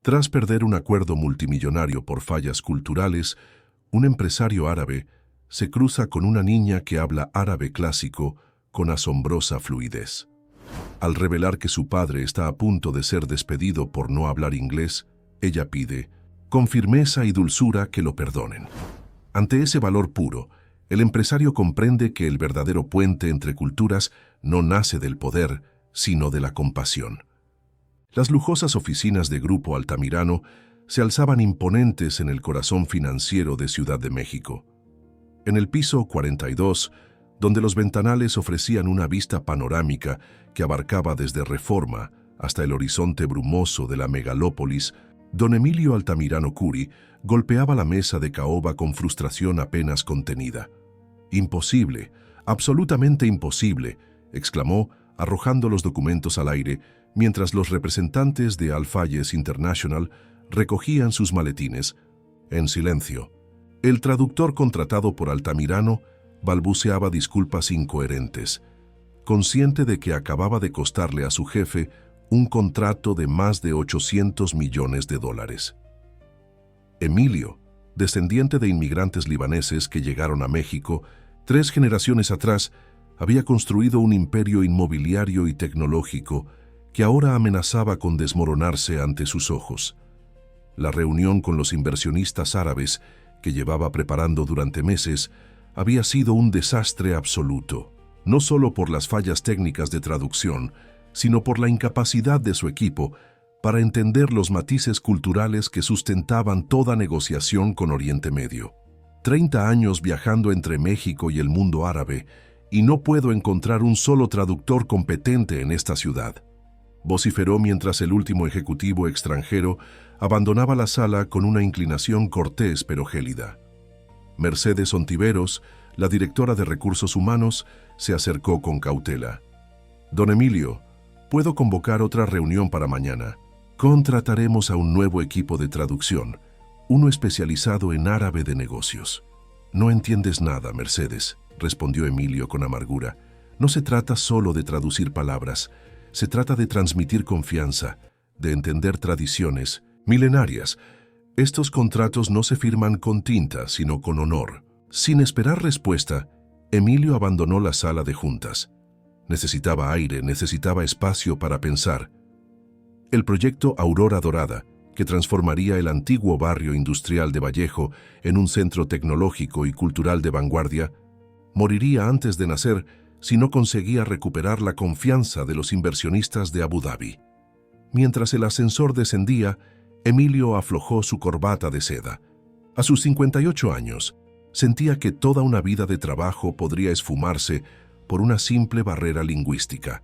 Tras perder un acuerdo multimillonario por fallas culturales, un empresario árabe se cruza con una niña que habla árabe clásico con asombrosa fluidez. Al revelar que su padre está a punto de ser despedido por no hablar inglés, ella pide, con firmeza y dulzura, que lo perdonen. Ante ese valor puro, el empresario comprende que el verdadero puente entre culturas no nace del poder, sino de la compasión. Las lujosas oficinas de Grupo Altamirano se alzaban imponentes en el corazón financiero de Ciudad de México. En el piso 42, donde los ventanales ofrecían una vista panorámica que abarcaba desde Reforma hasta el horizonte brumoso de la megalópolis, don Emilio Altamirano Curi golpeaba la mesa de caoba con frustración apenas contenida. «Imposible, absolutamente imposible», exclamó, arrojando los documentos al aire, mientras los representantes de Alfayes International recogían sus maletines. En silencio, el traductor contratado por Altamirano balbuceaba disculpas incoherentes, consciente de que acababa de costarle a su jefe un contrato de más de 800 millones de dólares. Emilio, descendiente de inmigrantes libaneses que llegaron a México 3 generaciones atrás, había construido un imperio inmobiliario y tecnológico que ahora amenazaba con desmoronarse ante sus ojos. La reunión con los inversionistas árabes, que llevaba preparando durante meses, había sido un desastre absoluto, no solo por las fallas técnicas de traducción, sino por la incapacidad de su equipo para entender los matices culturales que sustentaban toda negociación con Oriente Medio. 30 años viajando entre México y el mundo árabe, y no puedo encontrar un solo traductor competente en esta ciudad», vociferó mientras el último ejecutivo extranjero abandonaba la sala con una inclinación cortés pero gélida. Mercedes Ontiveros, la directora de Recursos Humanos, se acercó con cautela. «Don Emilio, puedo convocar otra reunión para mañana. Contrataremos a un nuevo equipo de traducción, uno especializado en árabe de negocios». «No entiendes nada, Mercedes», respondió Emilio con amargura. «No se trata solo de traducir palabras, se trata de transmitir confianza, de entender tradiciones milenarias. Estos contratos no se firman con tinta, sino con honor». Sin esperar respuesta, Emilio abandonó la sala de juntas. Necesitaba aire, necesitaba espacio para pensar. El proyecto Aurora Dorada, que transformaría el antiguo barrio industrial de Vallejo en un centro tecnológico y cultural de vanguardia, moriría antes de nacer si no conseguía recuperar la confianza de los inversionistas de Abu Dhabi. Mientras el ascensor descendía, Emilio aflojó su corbata de seda. A sus 58 años, sentía que toda una vida de trabajo podría esfumarse por una simple barrera lingüística.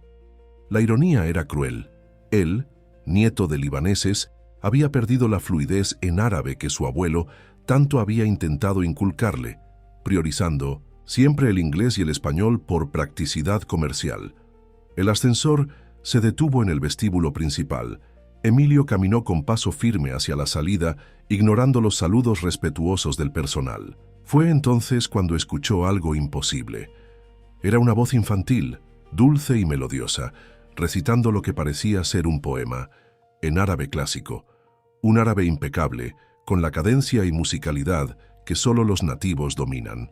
La ironía era cruel. Él, nieto de libaneses, había perdido la fluidez en árabe que su abuelo tanto había intentado inculcarle, priorizando siempre el inglés y el español por practicidad comercial. El ascensor se detuvo en el vestíbulo principal. Emilio caminó con paso firme hacia la salida, ignorando los saludos respetuosos del personal. Fue entonces cuando escuchó algo imposible. Era una voz infantil, dulce y melodiosa, recitando lo que parecía ser un poema, en árabe clásico, un árabe impecable, con la cadencia y musicalidad que solo los nativos dominan.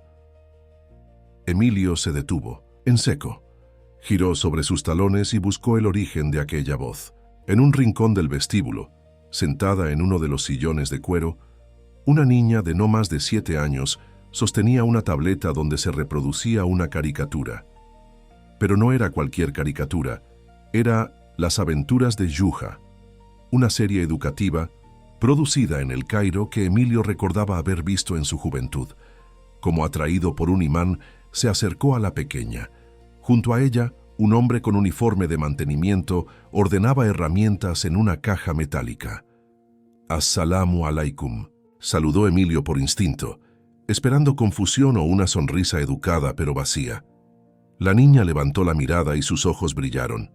Emilio se detuvo, en seco. Giró sobre sus talones y buscó el origen de aquella voz. En un rincón del vestíbulo, sentada en uno de los sillones de cuero, una niña de no más de 7 años sostenía una tableta donde se reproducía una caricatura. Pero no era cualquier caricatura, era Las aventuras de Yuja, una serie educativa producida en El Cairo que Emilio recordaba haber visto en su juventud. Como atraído por un imán, se acercó a la pequeña. Junto a ella, un hombre con uniforme de mantenimiento ordenaba herramientas en una caja metálica. «Assalamu alaikum», saludó Emilio por instinto, esperando confusión o una sonrisa educada pero vacía. La niña levantó la mirada y sus ojos brillaron.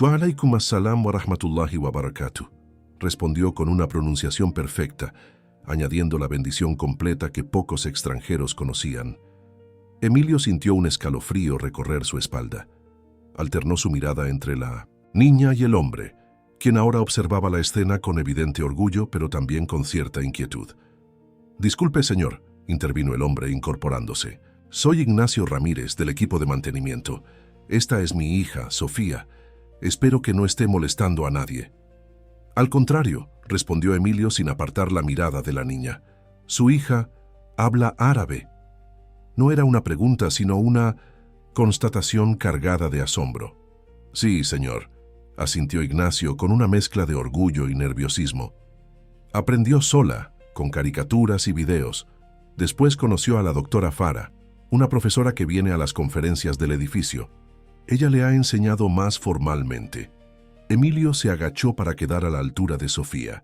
«Wa alaikum assalam wa rahmatullahi wa barakatuh», respondió con una pronunciación perfecta, añadiendo la bendición completa que pocos extranjeros conocían. Emilio sintió un escalofrío recorrer su espalda. Alternó su mirada entre la niña y el hombre, quien ahora observaba la escena con evidente orgullo, pero también con cierta inquietud. «Disculpe, señor», intervino el hombre incorporándose. «Soy Ignacio Ramírez, del equipo de mantenimiento. Esta es mi hija, Sofía. Espero que no esté molestando a nadie». «Al contrario», respondió Emilio sin apartar la mirada de la niña. «Su hija habla árabe». No era una pregunta, sino una constatación cargada de asombro. «Sí, señor», asintió Ignacio con una mezcla de orgullo y nerviosismo. «Aprendió sola, con caricaturas y videos. Después conoció a la doctora Fara, una profesora que viene a las conferencias del edificio. Ella le ha enseñado más formalmente». Emilio se agachó para quedar a la altura de Sofía.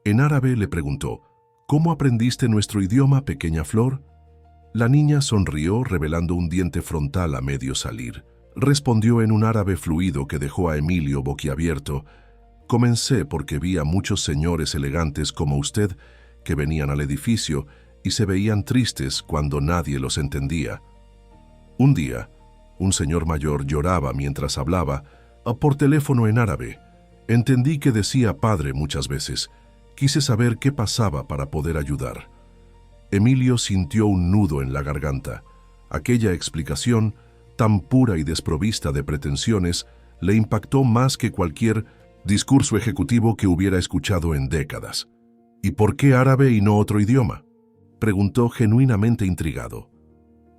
En árabe le preguntó: «¿Cómo aprendiste nuestro idioma, pequeña flor?». La niña sonrió, revelando un diente frontal a medio salir. Respondió en un árabe fluido que dejó a Emilio boquiabierto: «Comencé porque vi a muchos señores elegantes como usted que venían al edificio y se veían tristes cuando nadie los entendía. Un día, un señor mayor lloraba mientras hablaba por teléfono en árabe. Entendí que decía padre muchas veces. Quise saber qué pasaba para poder ayudar». Emilio sintió un nudo en la garganta. Aquella explicación, tan pura y desprovista de pretensiones, le impactó más que cualquier discurso ejecutivo que hubiera escuchado en décadas. «¿Y por qué árabe y no otro idioma?», preguntó genuinamente intrigado.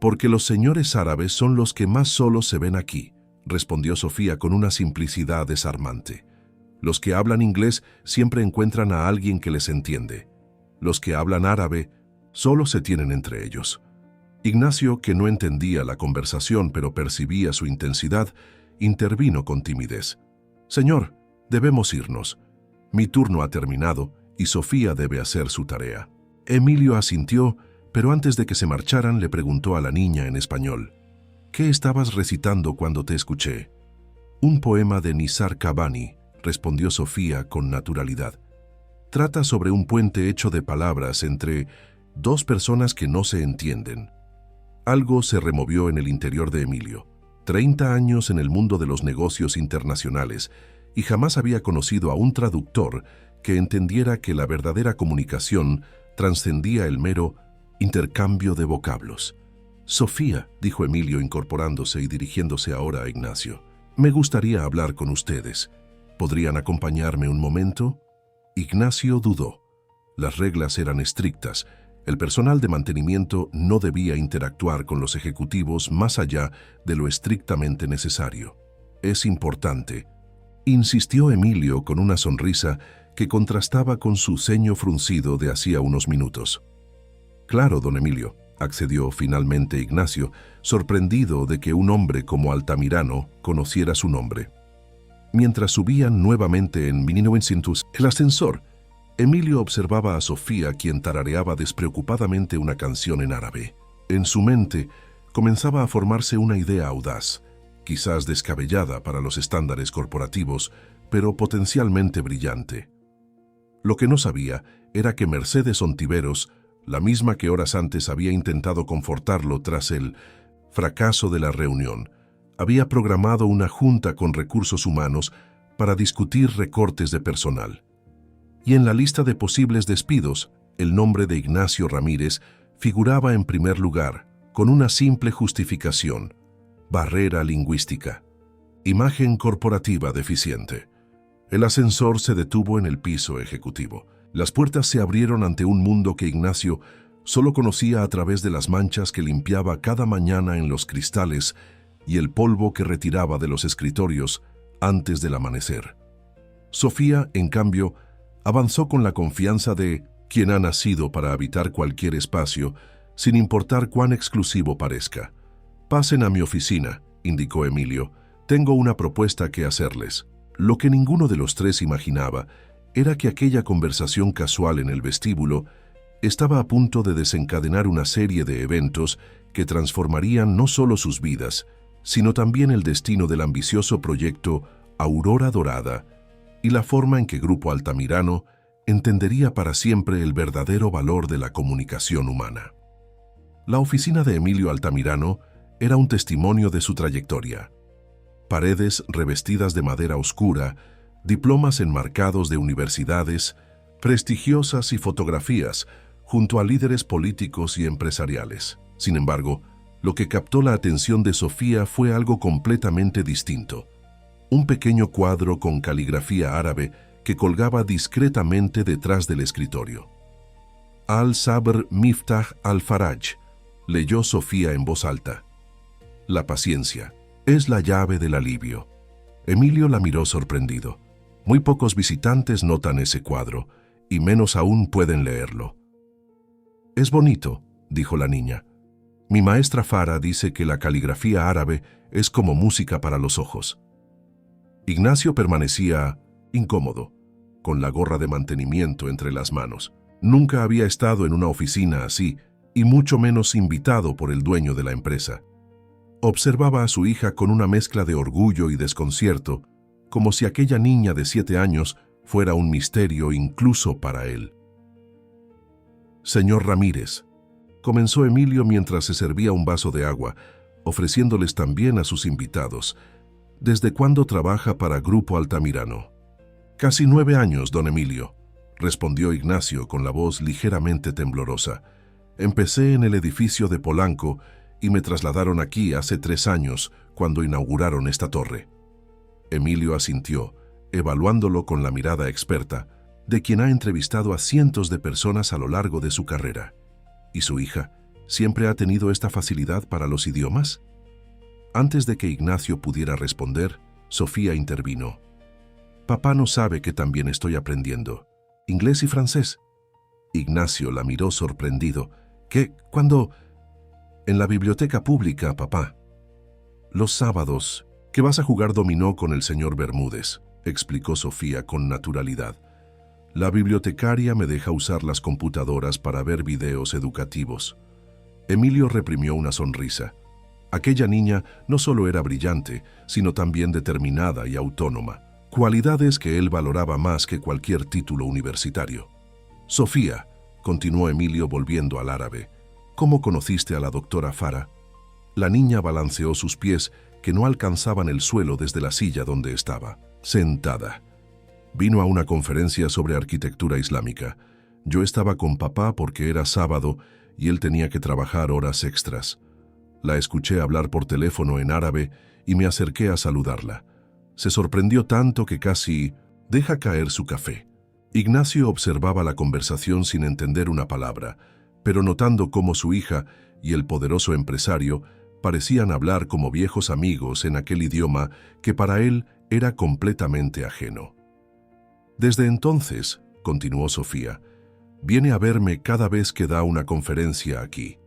«Porque los señores árabes son los que más solos se ven aquí», respondió Sofía con una simplicidad desarmante. «Los que hablan inglés siempre encuentran a alguien que les entiende. Los que hablan árabe solo se tienen entre ellos». Ignacio, que no entendía la conversación pero percibía su intensidad, intervino con timidez. «Señor, debemos irnos. Mi turno ha terminado y Sofía debe hacer su tarea». Emilio asintió, pero antes de que se marcharan le preguntó a la niña en español: «¿Qué estabas recitando cuando te escuché?». «Un poema de Nizar Qabbani», respondió Sofía con naturalidad. «Trata sobre un puente hecho de palabras entre dos personas que no se entienden». Algo se removió en el interior de Emilio. 30 años en el mundo de los negocios internacionales y jamás había conocido a un traductor que entendiera que la verdadera comunicación trascendía el mero intercambio de vocablos. «Sofía», dijo Emilio incorporándose y dirigiéndose ahora a Ignacio, «me gustaría hablar con ustedes. ¿Podrían acompañarme un momento?». Ignacio dudó. Las reglas eran estrictas. El personal de mantenimiento no debía interactuar con los ejecutivos más allá de lo estrictamente necesario. «Es importante», insistió Emilio con una sonrisa que contrastaba con su ceño fruncido de hacía unos minutos. «Claro, don Emilio», accedió finalmente Ignacio, sorprendido de que un hombre como Altamirano conociera su nombre. Mientras subían nuevamente en 1900 el ascensor, Emilio observaba a Sofía, quien tarareaba despreocupadamente una canción en árabe. En su mente comenzaba a formarse una idea audaz, quizás descabellada para los estándares corporativos, pero potencialmente brillante. Lo que no sabía era que Mercedes Ontiveros, la misma que horas antes había intentado confortarlo tras el fracaso de la reunión, había programado una junta con recursos humanos para discutir recortes de personal. Y en la lista de posibles despidos, el nombre de Ignacio Ramírez figuraba en primer lugar, con una simple justificación: barrera lingüística, imagen corporativa deficiente. El ascensor se detuvo en el piso ejecutivo. Las puertas se abrieron ante un mundo que Ignacio solo conocía a través de las manchas que limpiaba cada mañana en los cristales y el polvo que retiraba de los escritorios antes del amanecer. Sofía, en cambio, avanzó con la confianza de quien ha nacido para habitar cualquier espacio, sin importar cuán exclusivo parezca. «Pasen a mi oficina», indicó Emilio. «Tengo una propuesta que hacerles». Lo que ninguno de los tres imaginaba era que aquella conversación casual en el vestíbulo estaba a punto de desencadenar una serie de eventos que transformarían no solo sus vidas, sino también el destino del ambicioso proyecto Aurora Dorada y la forma en que Grupo Altamirano entendería para siempre el verdadero valor de la comunicación humana. La oficina de Emilio Altamirano era un testimonio de su trayectoria. Paredes revestidas de madera oscura, diplomas enmarcados de universidades prestigiosas y fotografías junto a líderes políticos y empresariales. Sin embargo, lo que captó la atención de Sofía fue algo completamente distinto. Un pequeño cuadro con caligrafía árabe que colgaba discretamente detrás del escritorio. Al-Sabr Miftah al-Faraj, leyó Sofía en voz alta. La paciencia es la llave del alivio. Emilio la miró sorprendido. Muy pocos visitantes notan ese cuadro, y menos aún pueden leerlo. Es bonito, dijo la niña. Mi maestra Fara dice que la caligrafía árabe es como música para los ojos. Ignacio permanecía incómodo, con la gorra de mantenimiento entre las manos. Nunca había estado en una oficina así, y mucho menos invitado por el dueño de la empresa. Observaba a su hija con una mezcla de orgullo y desconcierto, como si aquella niña de 7 años fuera un misterio incluso para él. Señor Ramírez, comenzó Emilio mientras se servía un vaso de agua, ofreciéndoles también a sus invitados. ¿Desde cuándo trabaja para Grupo Altamirano? Casi 9 años, don Emilio, respondió Ignacio con la voz ligeramente temblorosa. Empecé en el edificio de Polanco y me trasladaron aquí hace 3 años, cuando inauguraron esta torre. Emilio asintió, evaluándolo con la mirada experta de quien ha entrevistado a cientos de personas a lo largo de su carrera. ¿Y su hija siempre ha tenido esta facilidad para los idiomas? Antes de que Ignacio pudiera responder, Sofía intervino. Papá no sabe que también estoy aprendiendo inglés y francés. Ignacio la miró sorprendido. ¿Qué? ¿Cuándo? En la biblioteca pública, papá. Los sábados, que vas a jugar dominó con el señor Bermúdez, explicó Sofía con naturalidad. La bibliotecaria me deja usar las computadoras para ver videos educativos. Emilio reprimió una sonrisa. Aquella niña no solo era brillante, sino también determinada y autónoma, cualidades que él valoraba más que cualquier título universitario. Sofía, continuó Emilio volviendo al árabe, ¿cómo conociste a la doctora Fara? La niña balanceó sus pies que no alcanzaban el suelo desde la silla donde estaba, sentada. Vino a una conferencia sobre arquitectura islámica. Yo estaba con papá porque era sábado y él tenía que trabajar horas extras. La escuché hablar por teléfono en árabe y me acerqué a saludarla. Se sorprendió tanto que casi deja caer su café. Ignacio observaba la conversación sin entender una palabra, pero notando cómo su hija y el poderoso empresario parecían hablar como viejos amigos en aquel idioma que para él era completamente ajeno. Desde entonces, continuó Sofía, viene a verme cada vez que da una conferencia aquí.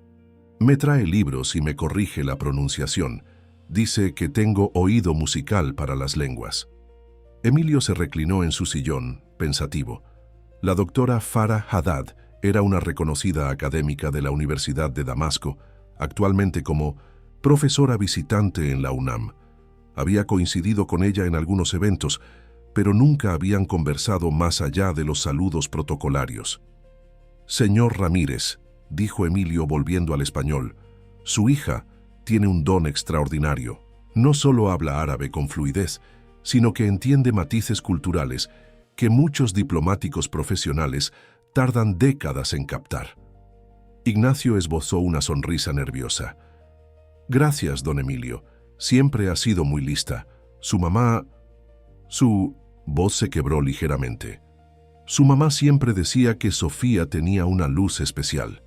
Me trae libros y me corrige la pronunciación. Dice que tengo oído musical para las lenguas. Emilio se reclinó en su sillón, pensativo. La doctora Farah Haddad era una reconocida académica de la Universidad de Damasco, actualmente como profesora visitante en la UNAM. Había coincidido con ella en algunos eventos, pero nunca habían conversado más allá de los saludos protocolarios. Señor Ramírez, dijo Emilio volviendo al español, su hija tiene un don extraordinario. No solo habla árabe con fluidez, sino que entiende matices culturales que muchos diplomáticos profesionales tardan décadas en captar. Ignacio esbozó una sonrisa nerviosa. Gracias, don Emilio. Siempre ha sido muy lista. Su mamá... Su voz se quebró ligeramente. Su mamá siempre decía que Sofía tenía una luz especial.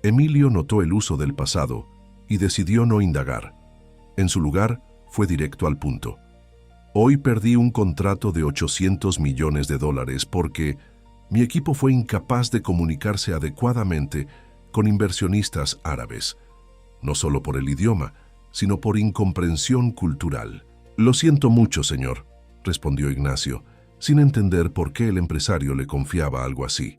Emilio notó el uso del pasado y decidió no indagar. En su lugar, fue directo al punto. Hoy perdí un contrato de $800 millones porque mi equipo fue incapaz de comunicarse adecuadamente con inversionistas árabes, no solo por el idioma, sino por incomprensión cultural. Lo siento mucho, señor, respondió Ignacio, sin entender por qué el empresario le confiaba algo así.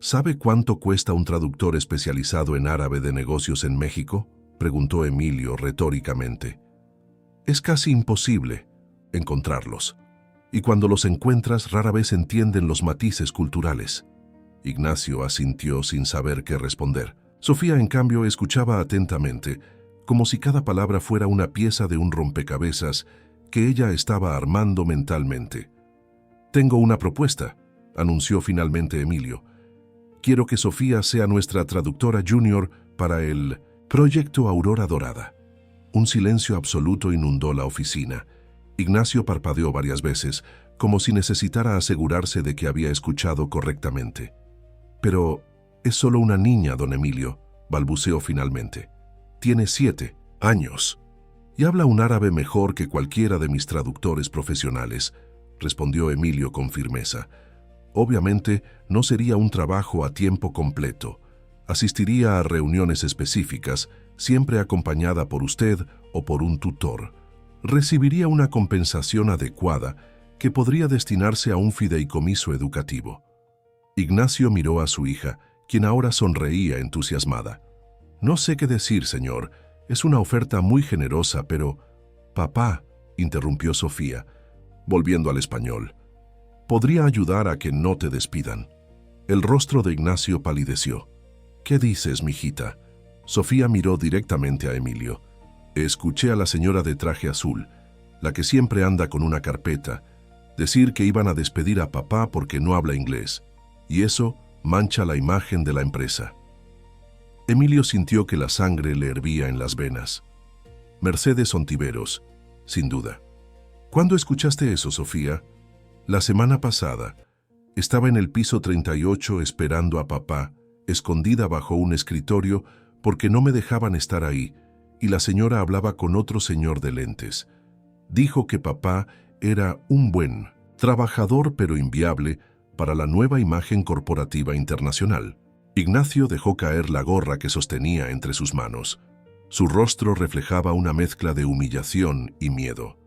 ¿Sabe cuánto cuesta un traductor especializado en árabe de negocios en México?, preguntó Emilio retóricamente. Es casi imposible encontrarlos, y cuando los encuentras rara vez entienden los matices culturales. Ignacio asintió sin saber qué responder. Sofía, en cambio, escuchaba atentamente, como si cada palabra fuera una pieza de un rompecabezas que ella estaba armando mentalmente. «Tengo una propuesta», anunció finalmente Emilio. «Quiero que Sofía sea nuestra traductora junior para el Proyecto Aurora Dorada». Un silencio absoluto inundó la oficina. Ignacio parpadeó varias veces, como si necesitara asegurarse de que había escuchado correctamente. «Pero es solo una niña, don Emilio», balbuceó finalmente. «Tiene 7 años y habla un árabe mejor que cualquiera de mis traductores profesionales», respondió Emilio con firmeza. «Obviamente no sería un trabajo a tiempo completo. Asistiría a reuniones específicas, siempre acompañada por usted o por un tutor. Recibiría una compensación adecuada que podría destinarse a un fideicomiso educativo». Ignacio miró a su hija, quien ahora sonreía entusiasmada. «No sé qué decir, señor. Es una oferta muy generosa, pero...» «Papá», interrumpió Sofía, volviendo al español, «podría ayudar a que no te despidan». El rostro de Ignacio palideció. «¿Qué dices, mijita?». Sofía miró directamente a Emilio. «Escuché a la señora de traje azul, la que siempre anda con una carpeta, decir que iban a despedir a papá porque no habla inglés, y eso mancha la imagen de la empresa». Emilio sintió que la sangre le hervía en las venas. Mercedes Ontiveros, sin duda. «¿Cuándo escuchaste eso, Sofía?» «La semana pasada. Estaba en el piso 38 esperando a papá, escondida bajo un escritorio porque no me dejaban estar ahí, y la señora hablaba con otro señor de lentes. Dijo que papá era un buen trabajador pero inviable para la nueva imagen corporativa internacional». Ignacio dejó caer la gorra que sostenía entre sus manos. Su rostro reflejaba una mezcla de humillación y miedo.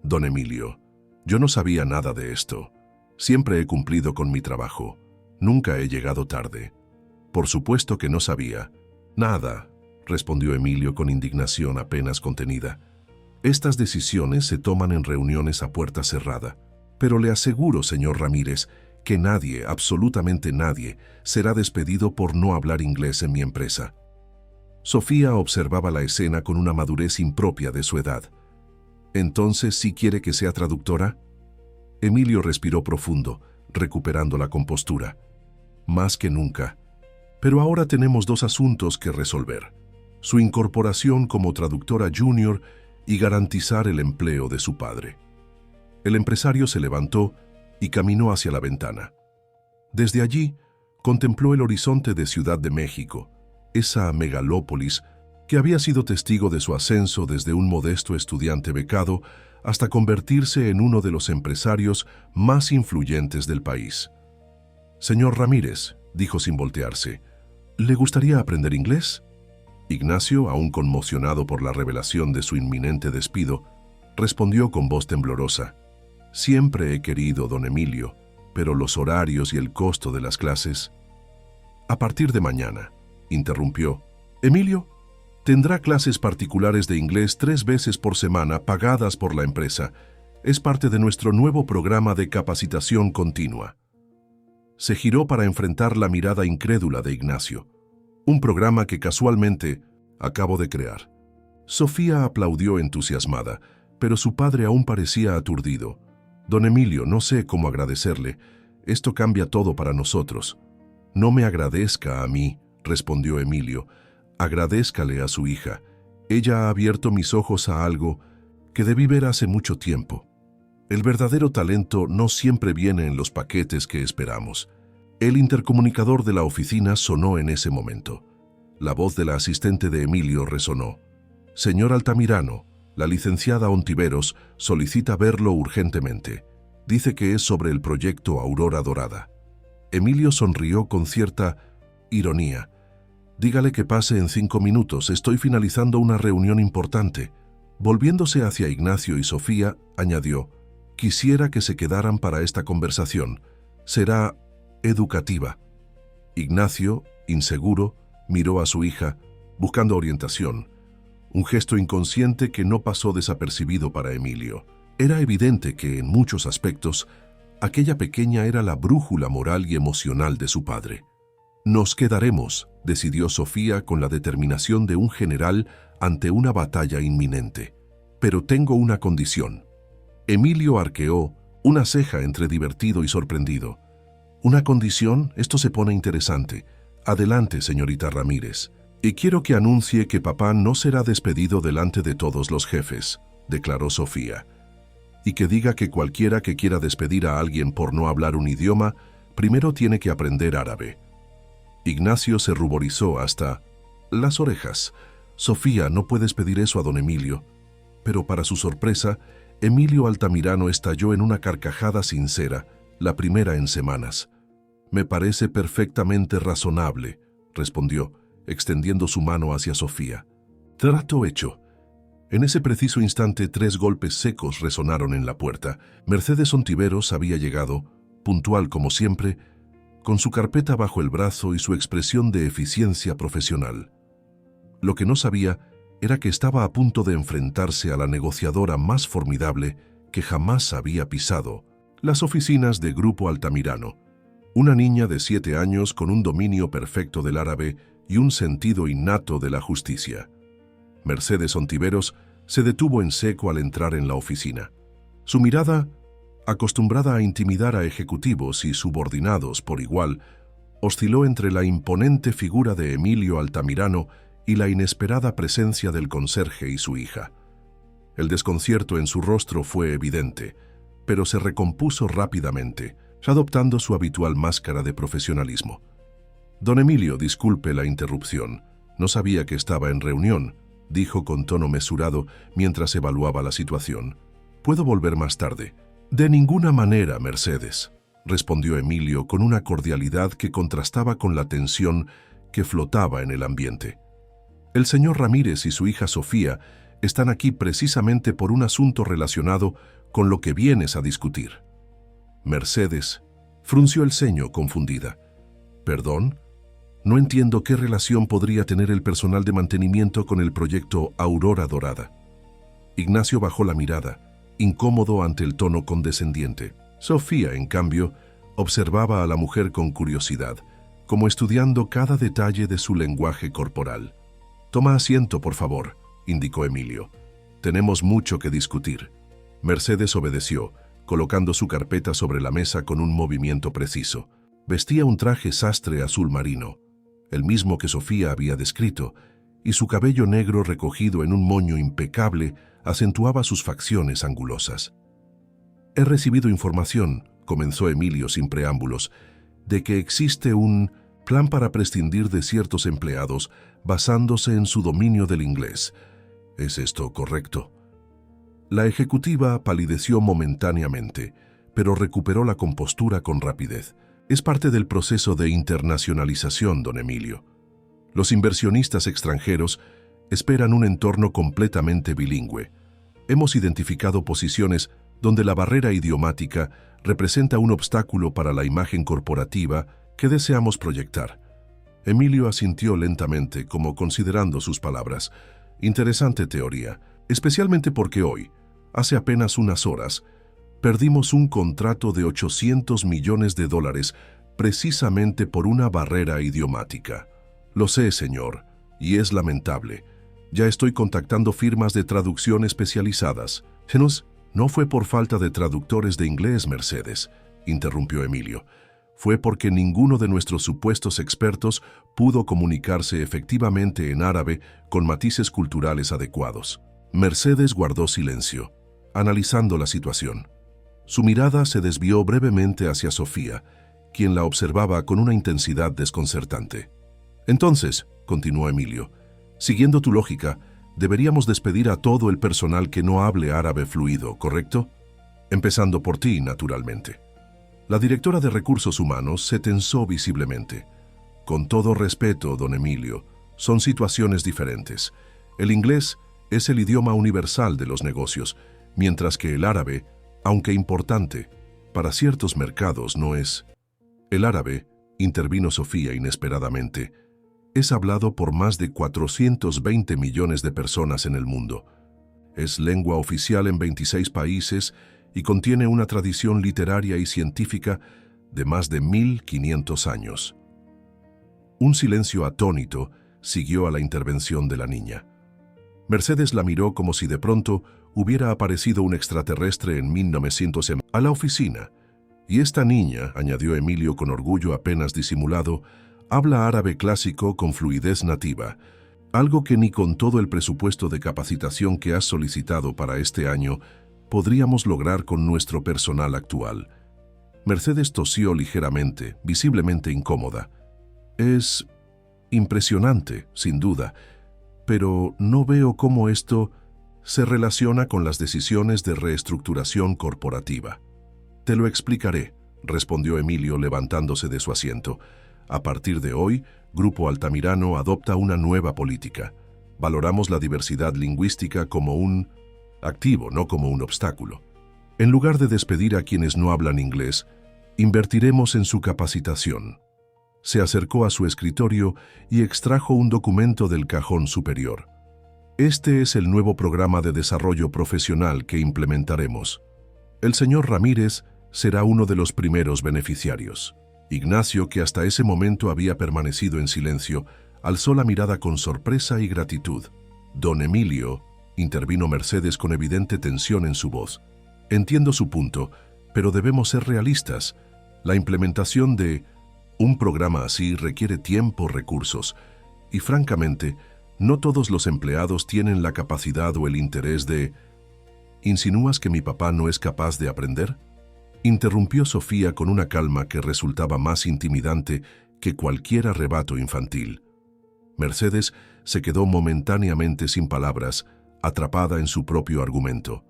«Don Emilio, yo no sabía nada de esto. Siempre he cumplido con mi trabajo. Nunca he llegado tarde». «Por supuesto que no sabía. Nada», respondió Emilio con indignación apenas contenida. «Estas decisiones se toman en reuniones a puerta cerrada. Pero le aseguro, señor Ramírez, que nadie, absolutamente nadie, será despedido por no hablar inglés en mi empresa». Sofía observaba la escena con una madurez impropia de su edad. «¿Entonces sí quiere que sea traductora?». Emilio respiró profundo, recuperando la compostura. «Más que nunca. Pero ahora tenemos 2 asuntos que resolver: su incorporación como traductora junior y garantizar el empleo de su padre». El empresario se levantó y caminó hacia la ventana. Desde allí, contempló el horizonte de Ciudad de México, esa megalópolis que había sido testigo de su ascenso desde un modesto estudiante becado hasta convertirse en uno de los empresarios más influyentes del país. «Señor Ramírez», dijo sin voltearse, «¿le gustaría aprender inglés?». Ignacio, aún conmocionado por la revelación de su inminente despido, respondió con voz temblorosa: «Siempre he querido, don Emilio, pero los horarios y el costo de las clases...». «A partir de mañana», interrumpió, «Emilio tendrá clases particulares de inglés 3 veces por semana pagadas por la empresa. Es parte de nuestro nuevo programa de capacitación continua». Se giró para enfrentar la mirada incrédula de Ignacio. «Un programa que casualmente acabo de crear». Sofía aplaudió entusiasmada, pero su padre aún parecía aturdido. «Don Emilio, no sé cómo agradecerle. Esto cambia todo para nosotros». «No me agradezca a mí», respondió Emilio. «Agradézcale a su hija. Ella ha abierto mis ojos a algo que debí ver hace mucho tiempo. El verdadero talento no siempre viene en los paquetes que esperamos». El intercomunicador de la oficina sonó en ese momento. La voz de la asistente de Emilio resonó. «Señor Altamirano, la licenciada Ontiveros solicita verlo urgentemente. Dice que es sobre el proyecto Aurora Dorada». Emilio sonrió con cierta ironía. «Dígale que pase en 5 minutos, estoy finalizando una reunión importante». Volviéndose hacia Ignacio y Sofía, añadió: «Quisiera que se quedaran para esta conversación. Será educativa». Ignacio, inseguro, miró a su hija, buscando orientación. Un gesto inconsciente que no pasó desapercibido para Emilio. Era evidente que, en muchos aspectos, aquella pequeña era la brújula moral y emocional de su padre. «Nos quedaremos», decidió Sofía con la determinación de un general ante una batalla inminente. «Pero tengo una condición». Emilio arqueó una ceja entre divertido y sorprendido. ¿Una condición? Esto se pone interesante. Adelante, señorita Ramírez. Y quiero que anuncie que papá no será despedido delante de todos los jefes, declaró Sofía. Y que diga que cualquiera que quiera despedir a alguien por no hablar un idioma, primero tiene que aprender árabe. Ignacio se ruborizó hasta las orejas. Sofía, no puedes pedir eso a don Emilio. Pero para su sorpresa, Emilio Altamirano estalló en una carcajada sincera, la primera en semanas. Me parece perfectamente razonable, respondió, extendiendo su mano hacia Sofía. Trato hecho. En ese preciso instante 3 golpes secos resonaron en la puerta. Mercedes Ontiveros había llegado, puntual como siempre, con su carpeta bajo el brazo y su expresión de eficiencia profesional. Lo que no sabía era que estaba a punto de enfrentarse a la negociadora más formidable que jamás había pisado las oficinas de Grupo Altamirano, una niña de 7 años con un dominio perfecto del árabe y un sentido innato de la justicia. Mercedes Ontiveros se detuvo en seco al entrar en la oficina. Su mirada, acostumbrada a intimidar a ejecutivos y subordinados por igual, osciló entre la imponente figura de Emilio Altamirano y la inesperada presencia del conserje y su hija. El desconcierto en su rostro fue evidente, pero se recompuso rápidamente, adoptando su habitual máscara de profesionalismo. Don Emilio, disculpe la interrupción. No sabía que estaba en reunión, dijo con tono mesurado mientras evaluaba la situación. ¿Puedo volver más tarde? De ninguna manera, Mercedes, respondió Emilio con una cordialidad que contrastaba con la tensión que flotaba en el ambiente. El señor Ramírez y su hija Sofía están aquí precisamente por un asunto relacionado con lo que vienes a discutir. Mercedes frunció el ceño confundida. ¿Perdón? No entiendo qué relación podría tener el personal de mantenimiento con el proyecto Aurora Dorada. Ignacio bajó la mirada, incómodo ante el tono condescendiente. Sofía, en cambio, observaba a la mujer con curiosidad, como estudiando cada detalle de su lenguaje corporal. Toma asiento, por favor, indicó Emilio. Tenemos mucho que discutir. Mercedes obedeció, colocando su carpeta sobre la mesa con un movimiento preciso. Vestía un traje sastre azul marino, el mismo que Sofía había descrito, y su cabello negro recogido en un moño impecable acentuaba sus facciones angulosas. He recibido información, comenzó Emilio sin preámbulos, de que existe un plan para prescindir de ciertos empleados basándose en su dominio del inglés. ¿Es esto correcto? La ejecutiva palideció momentáneamente, pero recuperó la compostura con rapidez. Es parte del proceso de internacionalización, don Emilio. Los inversionistas extranjeros esperan un entorno completamente bilingüe. Hemos identificado posiciones donde la barrera idiomática representa un obstáculo para la imagen corporativa que deseamos proyectar. Emilio asintió lentamente, como considerando sus palabras. Interesante teoría, especialmente porque hoy, hace apenas unas horas, perdimos un contrato de $800 millones precisamente por una barrera idiomática. Lo sé, señor, y es lamentable. Ya estoy contactando firmas de traducción especializadas. No fue por falta de traductores de inglés, Mercedes, interrumpió Emilio. Fue porque ninguno de nuestros supuestos expertos pudo comunicarse efectivamente en árabe con matices culturales adecuados. Mercedes guardó silencio, analizando la situación. Su mirada se desvió brevemente hacia Sofía, quien la observaba con una intensidad desconcertante. Entonces, continuó Emilio, siguiendo tu lógica, deberíamos despedir a todo el personal que no hable árabe fluido, ¿correcto? Empezando por ti, naturalmente. La directora de Recursos Humanos se tensó visiblemente. Con todo respeto, don Emilio, son situaciones diferentes. El inglés es el idioma universal de los negocios, mientras que el árabe, aunque importante, para ciertos mercados no es. El árabe, intervino Sofía inesperadamente, es hablado por más de 420 millones de personas en el mundo. Es lengua oficial en 26 países y contiene una tradición literaria y científica de más de 1500 años. Un silencio atónito siguió a la intervención de la niña. Mercedes la miró como si de pronto hubiera aparecido un extraterrestre en 1900 a la oficina. Y esta niña, añadió Emilio con orgullo apenas disimulado, habla árabe clásico con fluidez nativa, algo que ni con todo el presupuesto de capacitación que has solicitado para este año podríamos lograr con nuestro personal actual. Mercedes tosió ligeramente, visiblemente incómoda. Es impresionante, sin duda, pero no veo cómo esto se relaciona con las decisiones de reestructuración corporativa. Te lo explicaré, respondió Emilio levantándose de su asiento. A partir de hoy, Grupo Altamirano adopta una nueva política. Valoramos la diversidad lingüística como un activo, no como un obstáculo. En lugar de despedir a quienes no hablan inglés, invertiremos en su capacitación. Se acercó a su escritorio y extrajo un documento del cajón superior. Este es el nuevo programa de desarrollo profesional que implementaremos. El señor Ramírez será uno de los primeros beneficiarios. Ignacio, que hasta ese momento había permanecido en silencio, alzó la mirada con sorpresa y gratitud. Don Emilio, intervino Mercedes con evidente tensión en su voz. Entiendo su punto, pero debemos ser realistas. La implementación de un programa así requiere tiempo, recursos, y francamente, no todos los empleados tienen la capacidad o el interés de... ¿Insinúas que mi papá no es capaz de aprender? Interrumpió Sofía con una calma que resultaba más intimidante que cualquier arrebato infantil. Mercedes se quedó momentáneamente sin palabras, atrapada en su propio argumento.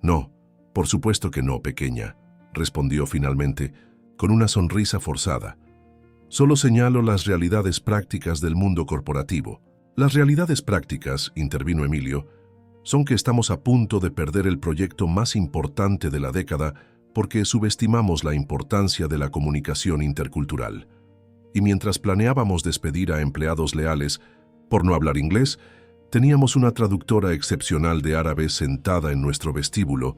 No, por supuesto que no, pequeña, respondió finalmente, con una sonrisa forzada. Solo señalo las realidades prácticas del mundo corporativo. Las realidades prácticas, intervino Emilio, son que estamos a punto de perder el proyecto más importante de la década porque subestimamos la importancia de la comunicación intercultural. Y mientras planeábamos despedir a empleados leales por no hablar inglés, teníamos una traductora excepcional de árabe sentada en nuestro vestíbulo,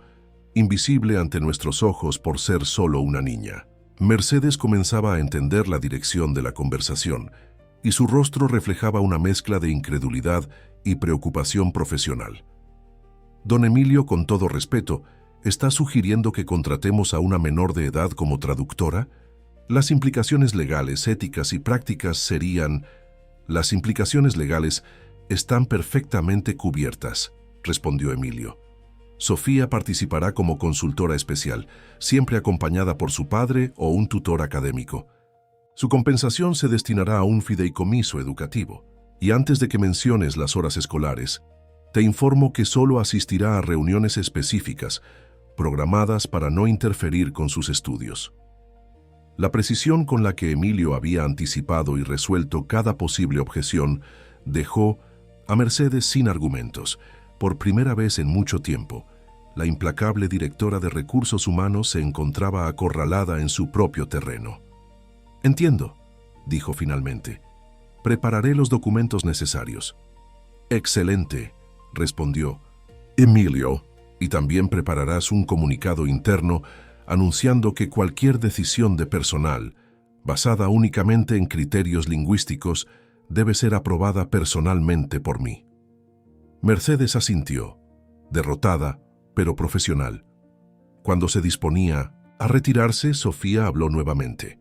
invisible ante nuestros ojos por ser solo una niña. Mercedes comenzaba a entender la dirección de la conversación, y su rostro reflejaba una mezcla de incredulidad y preocupación profesional. Don Emilio, con todo respeto, ¿está sugiriendo que contratemos a una menor de edad como traductora? Las implicaciones legales, éticas y prácticas serían... Las implicaciones legales están perfectamente cubiertas, respondió Emilio. Sofía participará como consultora especial, siempre acompañada por su padre o un tutor académico. Su compensación se destinará a un fideicomiso educativo. Y antes de que menciones las horas escolares, te informo que solo asistirá a reuniones específicas, programadas para no interferir con sus estudios. La precisión con la que Emilio había anticipado y resuelto cada posible objeción dejó a Mercedes sin argumentos. Por primera vez en mucho tiempo, la implacable directora de recursos humanos se encontraba acorralada en su propio terreno. Entiendo, dijo finalmente. Prepararé los documentos necesarios. Excelente, respondió Emilio, y también prepararás un comunicado interno anunciando que cualquier decisión de personal, basada únicamente en criterios lingüísticos, debe ser aprobada personalmente por mí. Mercedes asintió, derrotada, pero profesional. Cuando se disponía a retirarse, Sofía habló nuevamente.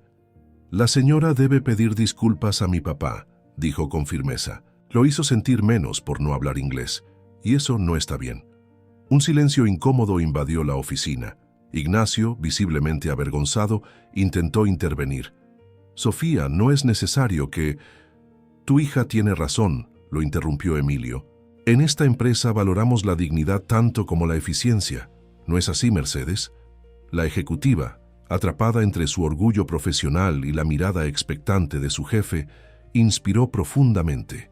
La señora debe pedir disculpas a mi papá, dijo con firmeza. Lo hizo sentir menos por no hablar inglés, y eso no está bien. Un silencio incómodo invadió la oficina. Ignacio, visiblemente avergonzado, intentó intervenir. Sofía, no es necesario que... Tu hija tiene razón, lo interrumpió Emilio. En esta empresa valoramos la dignidad tanto como la eficiencia. ¿No es así, Mercedes? La ejecutiva, atrapada entre su orgullo profesional y la mirada expectante de su jefe, inspiró profundamente.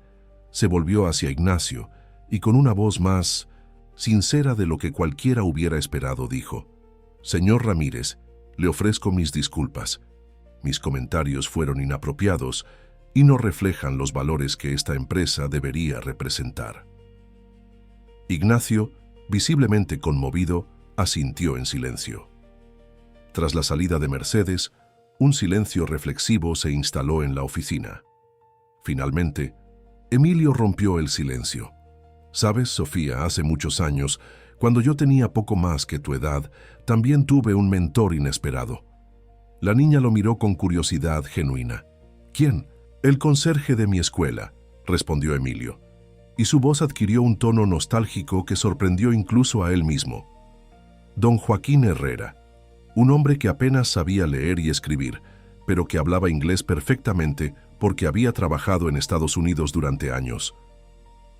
Se volvió hacia Ignacio y con una voz más sincera de lo que cualquiera hubiera esperado dijo: Señor Ramírez, le ofrezco mis disculpas. Mis comentarios fueron inapropiados y no reflejan los valores que esta empresa debería representar. Ignacio, visiblemente conmovido, asintió en silencio. Tras la salida de Mercedes, un silencio reflexivo se instaló en la oficina. Finalmente, Emilio rompió el silencio. Sabes, Sofía, hace muchos años, Cuando yo tenía poco más que tu edad, también tuve un mentor inesperado. La niña lo miró con curiosidad genuina. ¿Quién? El conserje de mi escuela, respondió Emilio, y su voz adquirió un tono nostálgico que sorprendió incluso a él mismo. Don Joaquín Herrera, un hombre que apenas sabía leer y escribir, pero que hablaba inglés perfectamente porque había trabajado en Estados Unidos durante años.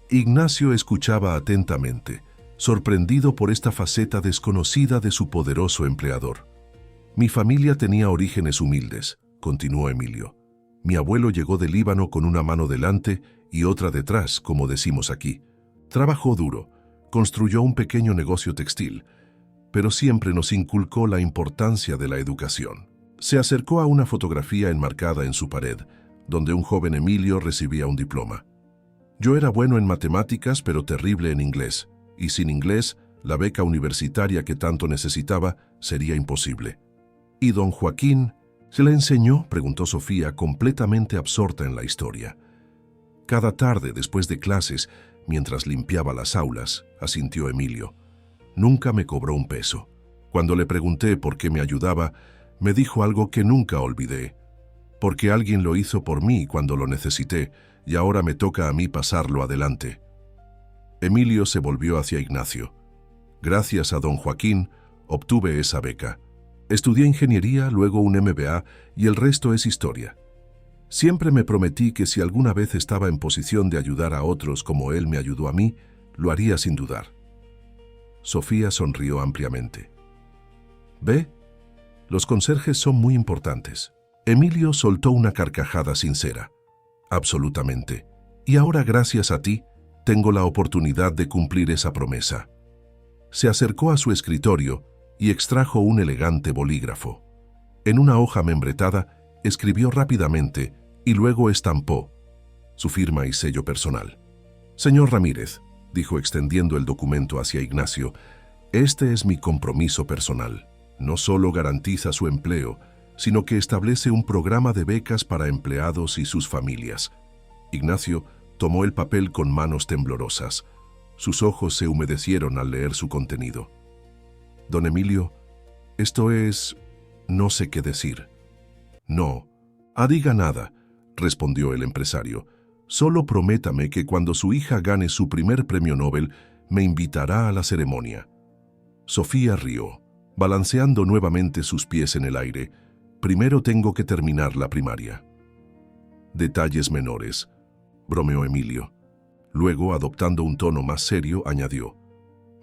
Ignacio escuchaba atentamente, sorprendido por esta faceta desconocida de su poderoso empleador. Mi familia tenía orígenes humildes, continuó Emilio. Mi abuelo llegó de Líbano con una mano delante y otra detrás, como decimos aquí. Trabajó duro, construyó un pequeño negocio textil, pero siempre nos inculcó la importancia de la educación. Se acercó a una fotografía enmarcada en su pared, donde un joven Emilio recibía un diploma. Yo era bueno en matemáticas, pero terrible en inglés, y sin inglés, la beca universitaria que tanto necesitaba sería imposible. ¿Y don Joaquín se la enseñó?, preguntó Sofía, completamente absorta en la historia. Cada tarde, después de clases, mientras limpiaba las aulas, asintió Emilio. Nunca me cobró un peso. Cuando le pregunté por qué me ayudaba, me dijo algo que nunca olvidé. Porque alguien lo hizo por mí cuando lo necesité, y ahora me toca a mí pasarlo adelante. Emilio se volvió hacia Ignacio. Gracias a don Joaquín, obtuve esa beca. Estudié ingeniería, luego un MBA, y el resto es historia. Siempre me prometí que si alguna vez estaba en posición de ayudar a otros como él me ayudó a mí, lo haría sin dudar. Sofía sonrió ampliamente. ¿Ve? Los conserjes son muy importantes. Emilio soltó una carcajada sincera. Absolutamente. Y ahora, gracias a ti, tengo la oportunidad de cumplir esa promesa. Se acercó a su escritorio y extrajo un elegante bolígrafo. En una hoja membretada, escribió rápidamente y luego estampó su firma y sello personal. Señor Ramírez, dijo extendiendo el documento hacia Ignacio, este es mi compromiso personal. No solo garantiza su empleo, sino que establece un programa de becas para empleados y sus familias. Ignacio tomó el papel con manos temblorosas. Sus ojos se humedecieron al leer su contenido. Don Emilio, esto es... no sé qué decir. No, diga nada, respondió el empresario. Solo prométame que cuando su hija gane su primer premio Nobel, me invitará a la ceremonia. Sofía rió, balanceando nuevamente sus pies en el aire. Primero tengo que terminar la primaria. Detalles menores, bromeó Emilio. Luego, adoptando un tono más serio, añadió: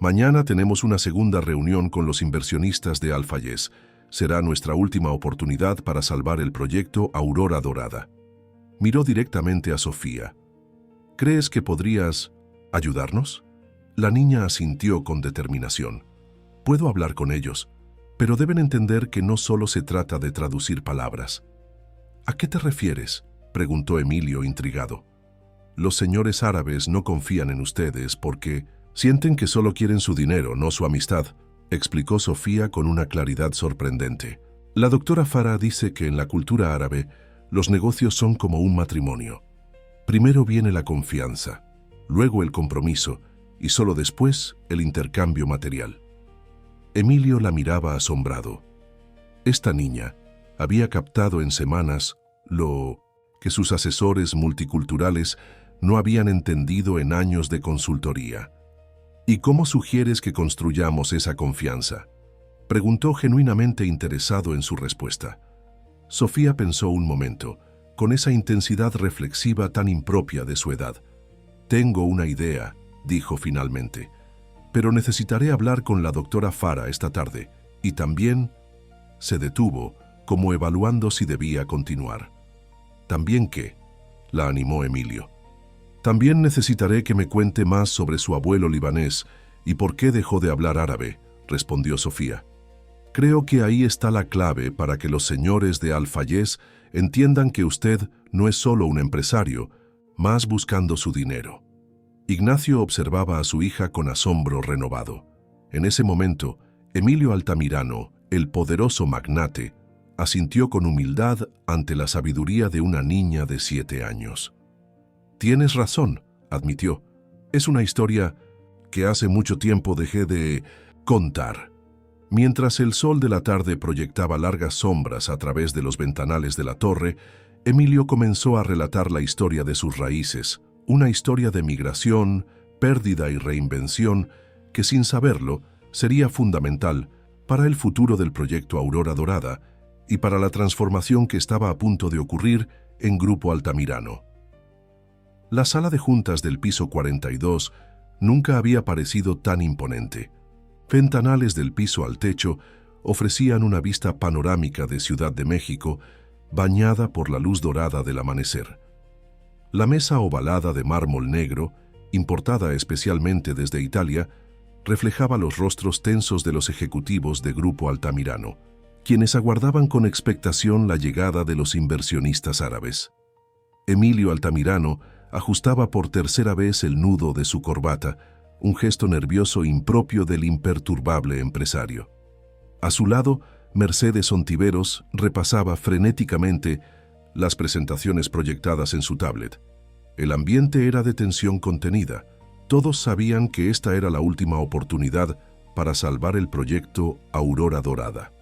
mañana tenemos una segunda reunión con los inversionistas de Alfayez. Será nuestra última oportunidad para salvar el proyecto Aurora Dorada. Miró directamente a Sofía. ¿Crees que podrías ayudarnos? La niña asintió con determinación. Puedo hablar con ellos, pero deben entender que no solo se trata de traducir palabras. ¿A qué te refieres?, preguntó Emilio intrigado. Los señores árabes no confían en ustedes porque sienten que solo quieren su dinero, no su amistad, explicó Sofía con una claridad sorprendente. La doctora Farah dice que en la cultura árabe los negocios son como un matrimonio. Primero viene la confianza, luego el compromiso y solo después el intercambio material. Emilio la miraba asombrado. Esta niña había captado en semanas lo que sus asesores multiculturales no habían entendido en años de consultoría. ¿Y cómo sugieres que construyamos esa confianza?, preguntó genuinamente interesado en su respuesta. Sofía pensó un momento, con esa intensidad reflexiva tan impropia de su edad. Tengo una idea, dijo finalmente, pero necesitaré hablar con la doctora Farah esta tarde, y también... Se detuvo, como evaluando si debía continuar. ¿También qué?, la animó Emilio. También necesitaré que me cuente más sobre su abuelo libanés y por qué dejó de hablar árabe, respondió Sofía. Creo que ahí está la clave para que los señores de Alfayez entiendan que usted no es solo un empresario, más buscando su dinero. Ignacio observaba a su hija con asombro renovado. En ese momento, Emilio Altamirano, el poderoso magnate, asintió con humildad ante la sabiduría de una niña de 7 años. Tienes razón, admitió. Es una historia que hace mucho tiempo dejé de contar. Mientras el sol de la tarde proyectaba largas sombras a través de los ventanales de la torre, Emilio comenzó a relatar la historia de sus raíces, una historia de migración, pérdida y reinvención que, sin saberlo, sería fundamental para el futuro del proyecto Aurora Dorada y para la transformación que estaba a punto de ocurrir en Grupo Altamirano. La sala de juntas del piso 42 nunca había parecido tan imponente. Ventanales del piso al techo ofrecían una vista panorámica de Ciudad de México, bañada por la luz dorada del amanecer. La mesa ovalada de mármol negro, importada especialmente desde Italia, reflejaba los rostros tensos de los ejecutivos de Grupo Altamirano, quienes aguardaban con expectación la llegada de los inversionistas árabes. Emilio Altamirano ajustaba por tercera vez el nudo de su corbata, un gesto nervioso impropio del imperturbable empresario. A su lado, Mercedes Ontiveros repasaba frenéticamente las presentaciones proyectadas en su tablet. El ambiente era de tensión contenida. Todos sabían que esta era la última oportunidad para salvar el proyecto Aurora Dorada.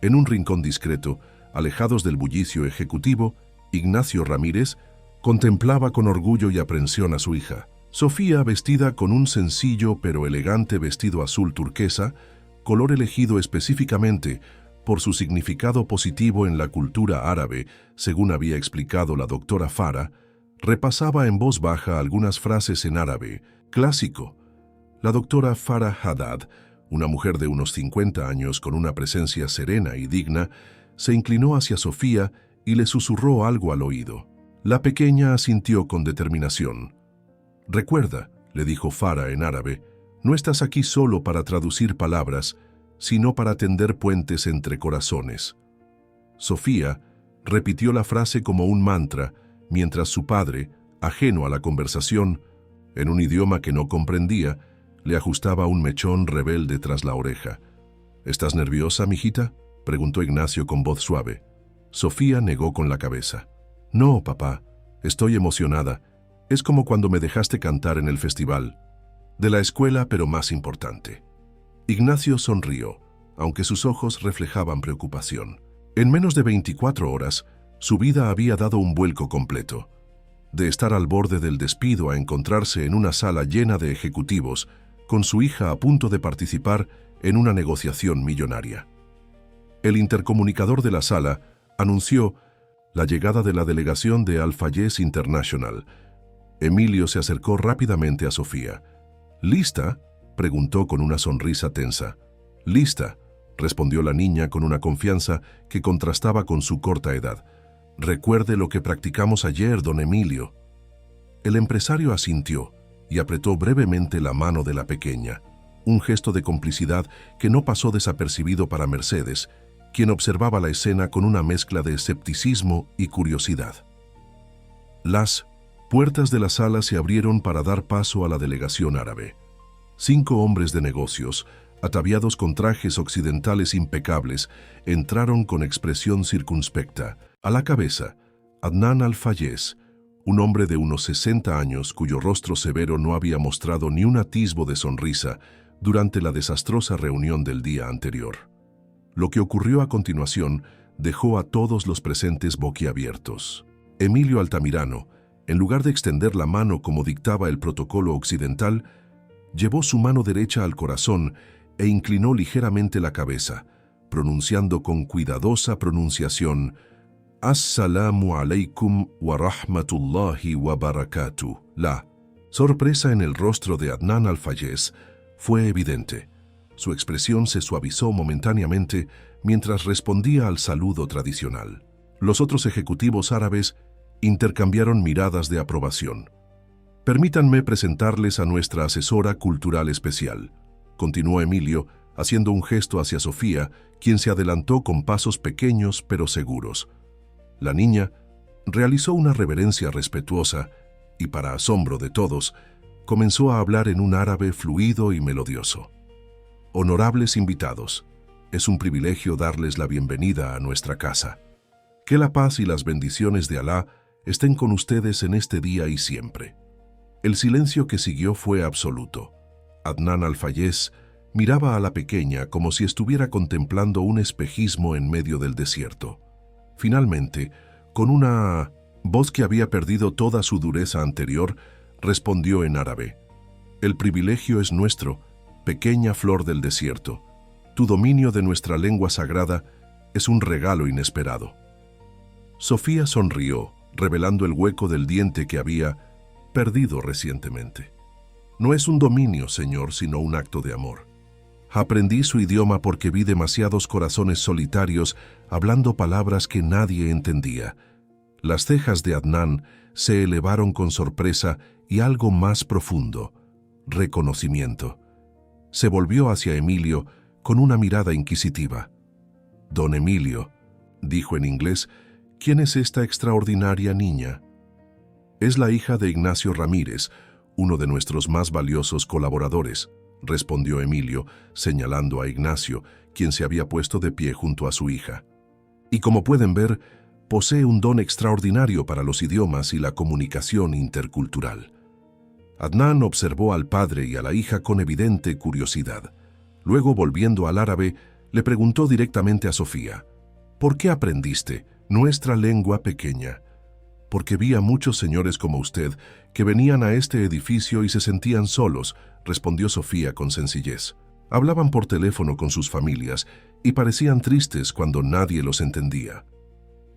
En un rincón discreto, alejados del bullicio ejecutivo, Ignacio Ramírez contemplaba con orgullo y aprensión a su hija. Sofía, vestida con un sencillo pero elegante vestido azul turquesa, color elegido específicamente por su significado positivo en la cultura árabe, según había explicado la doctora Farah, repasaba en voz baja algunas frases en árabe clásico. La doctora Farah Haddad, una mujer de unos 50 años con una presencia serena y digna, se inclinó hacia Sofía y le susurró algo al oído. La pequeña asintió con determinación. «Recuerda», le dijo Farah en árabe, «no estás aquí solo para traducir palabras, sino para tender puentes entre corazones». Sofía repitió la frase como un mantra, mientras su padre, ajeno a la conversación, en un idioma que no comprendía, le ajustaba un mechón rebelde tras la oreja. «¿Estás nerviosa, mijita?», preguntó Ignacio con voz suave. Sofía negó con la cabeza. «No, papá, estoy emocionada. Es como cuando me dejaste cantar en el festival. De la escuela, pero más importante». Ignacio sonrió, aunque sus ojos reflejaban preocupación. En menos de 24 horas, su vida había dado un vuelco completo. De estar al borde del despido a encontrarse en una sala llena de ejecutivos, con su hija a punto de participar en una negociación millonaria. El intercomunicador de la sala anunció la llegada de la delegación de Al-Fayez International. Emilio se acercó rápidamente a Sofía. «¿Lista?», preguntó con una sonrisa tensa. «Lista», respondió la niña con una confianza que contrastaba con su corta edad. «Recuerde lo que practicamos ayer, don Emilio». El empresario asintió y apretó brevemente la mano de la pequeña, un gesto de complicidad que no pasó desapercibido para Mercedes, quien observaba la escena con una mezcla de escepticismo y curiosidad. Las puertas de la sala se abrieron para dar paso a la delegación árabe. 5 hombres de negocios, ataviados con trajes occidentales impecables, entraron con expresión circunspecta. A la cabeza, Adnan Al-Fayez, un hombre de unos 60 años cuyo rostro severo no había mostrado ni un atisbo de sonrisa durante la desastrosa reunión del día anterior. Lo que ocurrió a continuación dejó a todos los presentes boquiabiertos. Emilio Altamirano, en lugar de extender la mano como dictaba el protocolo occidental, llevó su mano derecha al corazón e inclinó ligeramente la cabeza, pronunciando con cuidadosa pronunciación «Assalamu alaikum wa rahmatullahi wa barakatuh». La sorpresa en el rostro de Adnan Al-Fayez fue evidente. Su expresión se suavizó momentáneamente mientras respondía al saludo tradicional. Los otros ejecutivos árabes intercambiaron miradas de aprobación. «Permítanme presentarles a nuestra asesora cultural especial», continuó Emilio, haciendo un gesto hacia Sofía, quien se adelantó con pasos pequeños pero seguros. La niña realizó una reverencia respetuosa y, para asombro de todos, comenzó a hablar en un árabe fluido y melodioso. «Honorables invitados, es un privilegio darles la bienvenida a nuestra casa. Que la paz y las bendiciones de Alá estén con ustedes en este día y siempre». El silencio que siguió fue absoluto. Adnan Al-Fayez miraba a la pequeña como si estuviera contemplando un espejismo en medio del desierto. Finalmente, con una voz que había perdido toda su dureza anterior, respondió en árabe: «El privilegio es nuestro, pequeña flor del desierto. Tu dominio de nuestra lengua sagrada es un regalo inesperado». Sofía sonrió, revelando el hueco del diente que había perdido recientemente. «No es un dominio, señor, sino un acto de amor. Aprendí su idioma porque vi demasiados corazones solitarios hablando palabras que nadie entendía». Las cejas de Adnan se elevaron con sorpresa y algo más profundo: reconocimiento. Se volvió hacia Emilio con una mirada inquisitiva. «Don Emilio», dijo en inglés, «¿quién es esta extraordinaria niña?» «Es la hija de Ignacio Ramírez, uno de nuestros más valiosos colaboradores», respondió Emilio, señalando a Ignacio, quien se había puesto de pie junto a su hija. «Y como pueden ver, posee un don extraordinario para los idiomas y la comunicación intercultural». Adnan observó al padre y a la hija con evidente curiosidad. Luego, volviendo al árabe, le preguntó directamente a Sofía: «¿Por qué aprendiste nuestra lengua pequeña?» «Porque vi a muchos señores como usted que venían a este edificio y se sentían solos», respondió Sofía con sencillez. Hablaban por teléfono con sus familias y parecían tristes cuando nadie los entendía.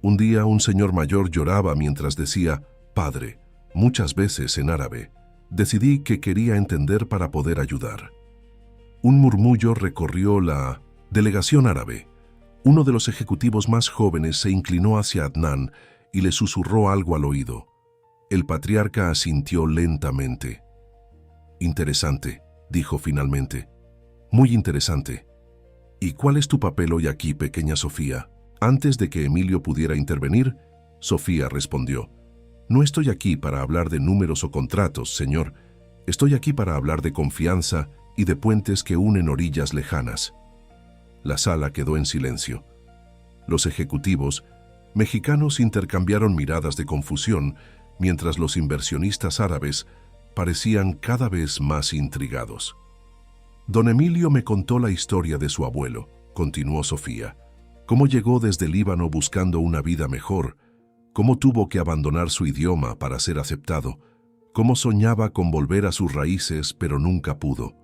Un día un señor mayor lloraba mientras decía «Padre», muchas veces en árabe. Decidí que quería entender para poder ayudar. Un murmullo recorrió la delegación árabe. Uno de los ejecutivos más jóvenes se inclinó hacia Adnan y le susurró algo al oído. El patriarca asintió lentamente. «Interesante», dijo finalmente. «Muy interesante. ¿Y cuál es tu papel hoy aquí, pequeña Sofía?» Antes de que Emilio pudiera intervenir, Sofía respondió: «No estoy aquí para hablar de números o contratos, señor. Estoy aquí para hablar de confianza y de puentes que unen orillas lejanas». La sala quedó en silencio. Los ejecutivos mexicanos intercambiaron miradas de confusión, mientras los inversionistas árabes parecían cada vez más intrigados. «Don Emilio me contó la historia de su abuelo», continuó Sofía. «Cómo llegó desde Líbano buscando una vida mejor, cómo tuvo que abandonar su idioma para ser aceptado, cómo soñaba con volver a sus raíces pero nunca pudo».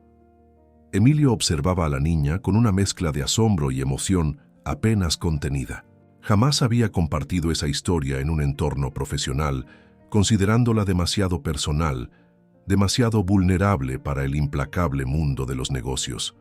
Emilio observaba a la niña con una mezcla de asombro y emoción apenas contenida. Jamás había compartido esa historia en un entorno profesional, considerándola demasiado personal, demasiado vulnerable para el implacable mundo de los negocios.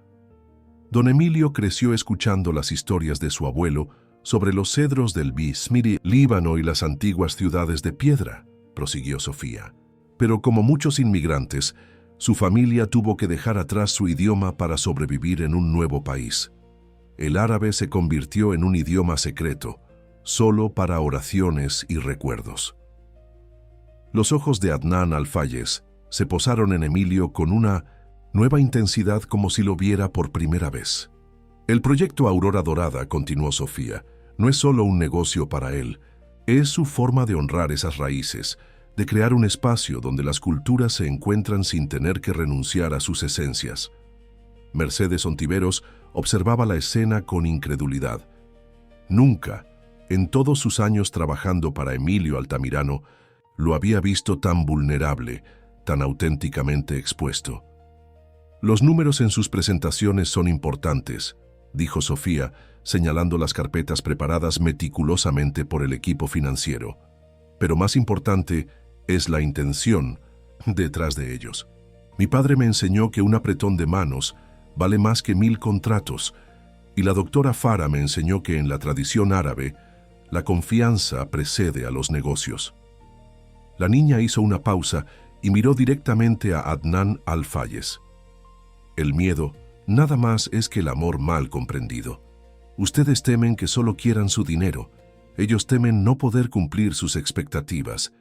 Don Emilio creció escuchando las historias de su abuelo sobre los cedros del Bismiri, Líbano y las antiguas ciudades de piedra, prosiguió Sofía. Pero como muchos inmigrantes, su familia tuvo que dejar atrás su idioma para sobrevivir en un nuevo país. El árabe se convirtió en un idioma secreto, solo para oraciones y recuerdos. Los ojos de Adnan Al-Fayez se posaron en Emilio con una nueva intensidad, como si lo viera por primera vez. «El proyecto Aurora Dorada», continuó Sofía, «no es solo un negocio para él, es su forma de honrar esas raíces, de crear un espacio donde las culturas se encuentran sin tener que renunciar a sus esencias». Mercedes Ontiveros observaba la escena con incredulidad. Nunca, en todos sus años trabajando para Emilio Altamirano, lo había visto tan vulnerable, tan auténticamente expuesto. «Los números en sus presentaciones son importantes», dijo Sofía, señalando las carpetas preparadas meticulosamente por el equipo financiero. «Pero más importante es la intención detrás de ellos. Mi padre me enseñó que un apretón de manos vale más que 1000 contratos, y la doctora Farah me enseñó que en la tradición árabe, la confianza precede a los negocios». La niña hizo una pausa y miró directamente a Adnan Al-Fayez. «El miedo nada más es que el amor mal comprendido. Ustedes temen que solo quieran su dinero. Ellos temen no poder cumplir sus expectativas.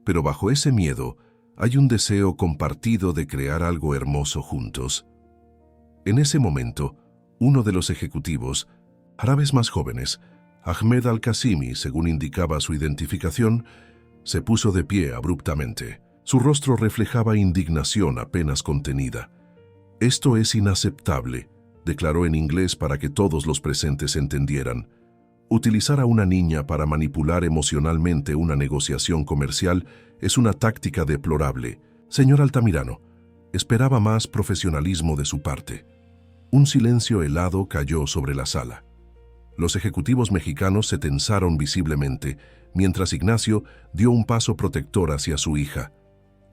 Pero bajo ese miedo hay un deseo compartido de crear algo hermoso juntos». En ese momento, uno de los ejecutivos, árabes más jóvenes, Ahmed Al-Qasimi, según indicaba su identificación, se puso de pie abruptamente. Su rostro reflejaba indignación apenas contenida. Esto es inaceptable, declaró en inglés para que todos los presentes entendieran. Utilizar a una niña para manipular emocionalmente una negociación comercial es una táctica deplorable. Señor Altamirano, esperaba más profesionalismo de su parte. Un silencio helado cayó sobre la sala. Los ejecutivos mexicanos se tensaron visiblemente, mientras Ignacio dio un paso protector hacia su hija.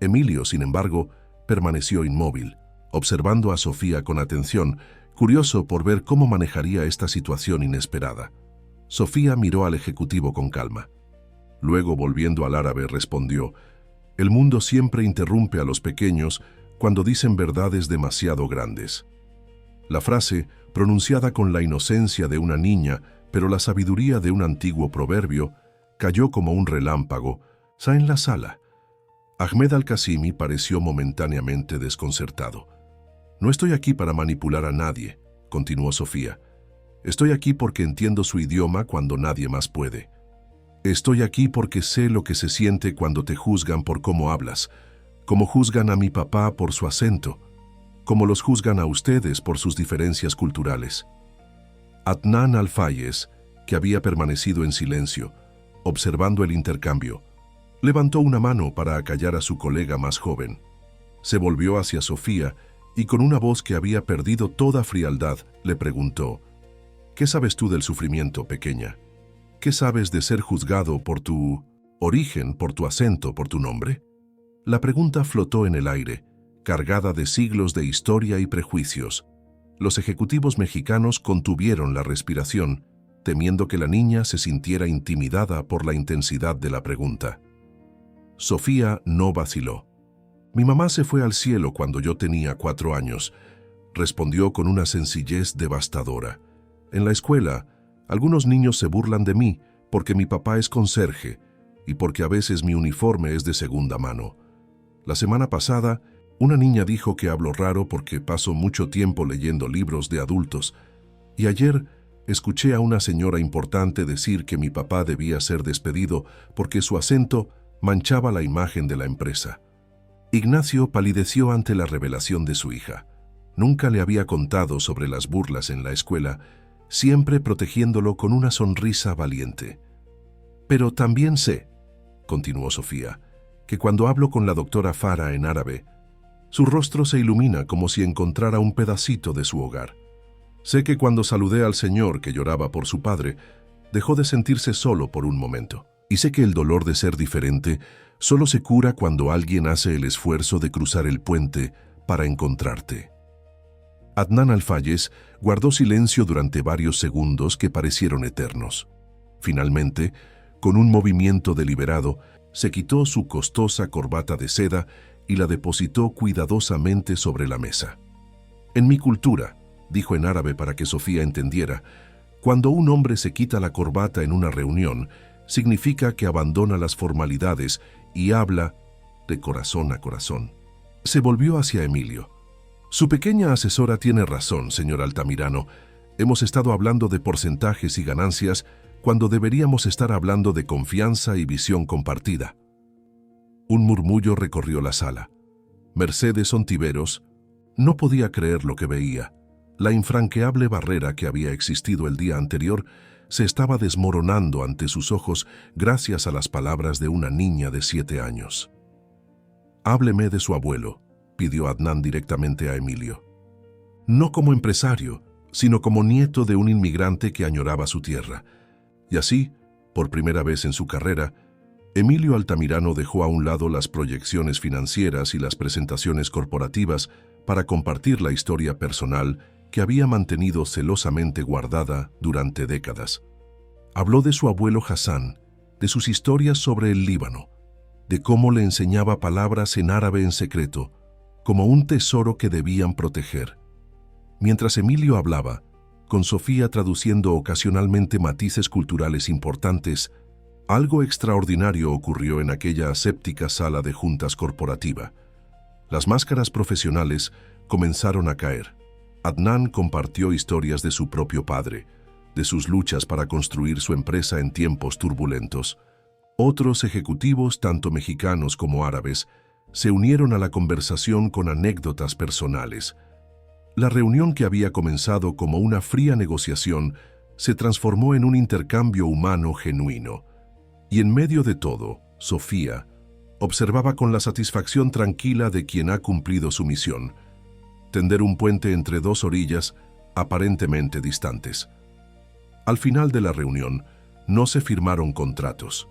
Emilio, sin embargo, permaneció inmóvil, observando a Sofía con atención, curioso por ver cómo manejaría esta situación inesperada. Sofía miró al ejecutivo con calma. Luego, volviendo al árabe, respondió: «El mundo siempre interrumpe a los pequeños cuando dicen verdades demasiado grandes». La frase, pronunciada con la inocencia de una niña, pero la sabiduría de un antiguo proverbio, cayó como un relámpago en la sala. Ahmed Al-Qasimi pareció momentáneamente desconcertado. «No estoy aquí para manipular a nadie», continuó Sofía. «Estoy aquí porque entiendo su idioma cuando nadie más puede. Estoy aquí porque sé lo que se siente cuando te juzgan por cómo hablas, como juzgan a mi papá por su acento, como los juzgan a ustedes por sus diferencias culturales». Adnan Al-Fayez, que había permanecido en silencio, observando el intercambio, levantó una mano para acallar a su colega más joven. Se volvió hacia Sofía y con una voz que había perdido toda frialdad, le preguntó: «¿Qué sabes tú del sufrimiento, pequeña? ¿Qué sabes de ser juzgado por tu origen, por tu acento, por tu nombre?» La pregunta flotó en el aire, cargada de siglos de historia y prejuicios. Los ejecutivos mexicanos contuvieron la respiración, temiendo que la niña se sintiera intimidada por la intensidad de la pregunta. Sofía no vaciló. «Mi mamá se fue al cielo cuando yo tenía 4 años», respondió con una sencillez devastadora. «En la escuela, algunos niños se burlan de mí porque mi papá es conserje y porque a veces mi uniforme es de segunda mano. La semana pasada, una niña dijo que hablo raro porque paso mucho tiempo leyendo libros de adultos, y ayer escuché a una señora importante decir que mi papá debía ser despedido porque su acento manchaba la imagen de la empresa». Ignacio palideció ante la revelación de su hija. Nunca le había contado sobre las burlas en la escuela, siempre protegiéndolo con una sonrisa valiente. «Pero también sé», continuó Sofía, «que cuando hablo con la doctora Farah en árabe, su rostro se ilumina como si encontrara un pedacito de su hogar. Sé que cuando saludé al señor que lloraba por su padre, dejó de sentirse solo por un momento. Y sé que el dolor de ser diferente solo se cura cuando alguien hace el esfuerzo de cruzar el puente para encontrarte». Adnan Al-Fayez guardó silencio durante varios segundos que parecieron eternos. Finalmente, con un movimiento deliberado, se quitó su costosa corbata de seda y la depositó cuidadosamente sobre la mesa. «En mi cultura», dijo en árabe para que Sofía entendiera, «cuando un hombre se quita la corbata en una reunión, significa que abandona las formalidades y habla de corazón a corazón». Se volvió hacia Emilio. «Su pequeña asesora tiene razón, señor Altamirano. Hemos estado hablando de porcentajes y ganancias cuando deberíamos estar hablando de confianza y visión compartida». Un murmullo recorrió la sala. Mercedes Ontiveros no podía creer lo que veía. La infranqueable barrera que había existido el día anterior se estaba desmoronando ante sus ojos gracias a las palabras de una niña de 7 años. «Hábleme de su abuelo», pidió Adnan directamente a Emilio. «No como empresario, sino como nieto de un inmigrante que añoraba su tierra». Y así, por primera vez en su carrera, Emilio Altamirano dejó a un lado las proyecciones financieras y las presentaciones corporativas para compartir la historia personal que había mantenido celosamente guardada durante décadas. Habló de su abuelo Hassan, de sus historias sobre el Líbano, de cómo le enseñaba palabras en árabe en secreto, como un tesoro que debían proteger. Mientras Emilio hablaba, con Sofía traduciendo ocasionalmente matices culturales importantes, algo extraordinario ocurrió en aquella aséptica sala de juntas corporativa. Las máscaras profesionales comenzaron a caer. Adnan compartió historias de su propio padre, de sus luchas para construir su empresa en tiempos turbulentos. Otros ejecutivos, tanto mexicanos como árabes, se unieron a la conversación con anécdotas personales. La reunión que había comenzado como una fría negociación se transformó en un intercambio humano genuino. Y en medio de todo, Sofía observaba con la satisfacción tranquila de quien ha cumplido su misión: tender un puente entre dos orillas aparentemente distantes. Al final de la reunión, no se firmaron contratos.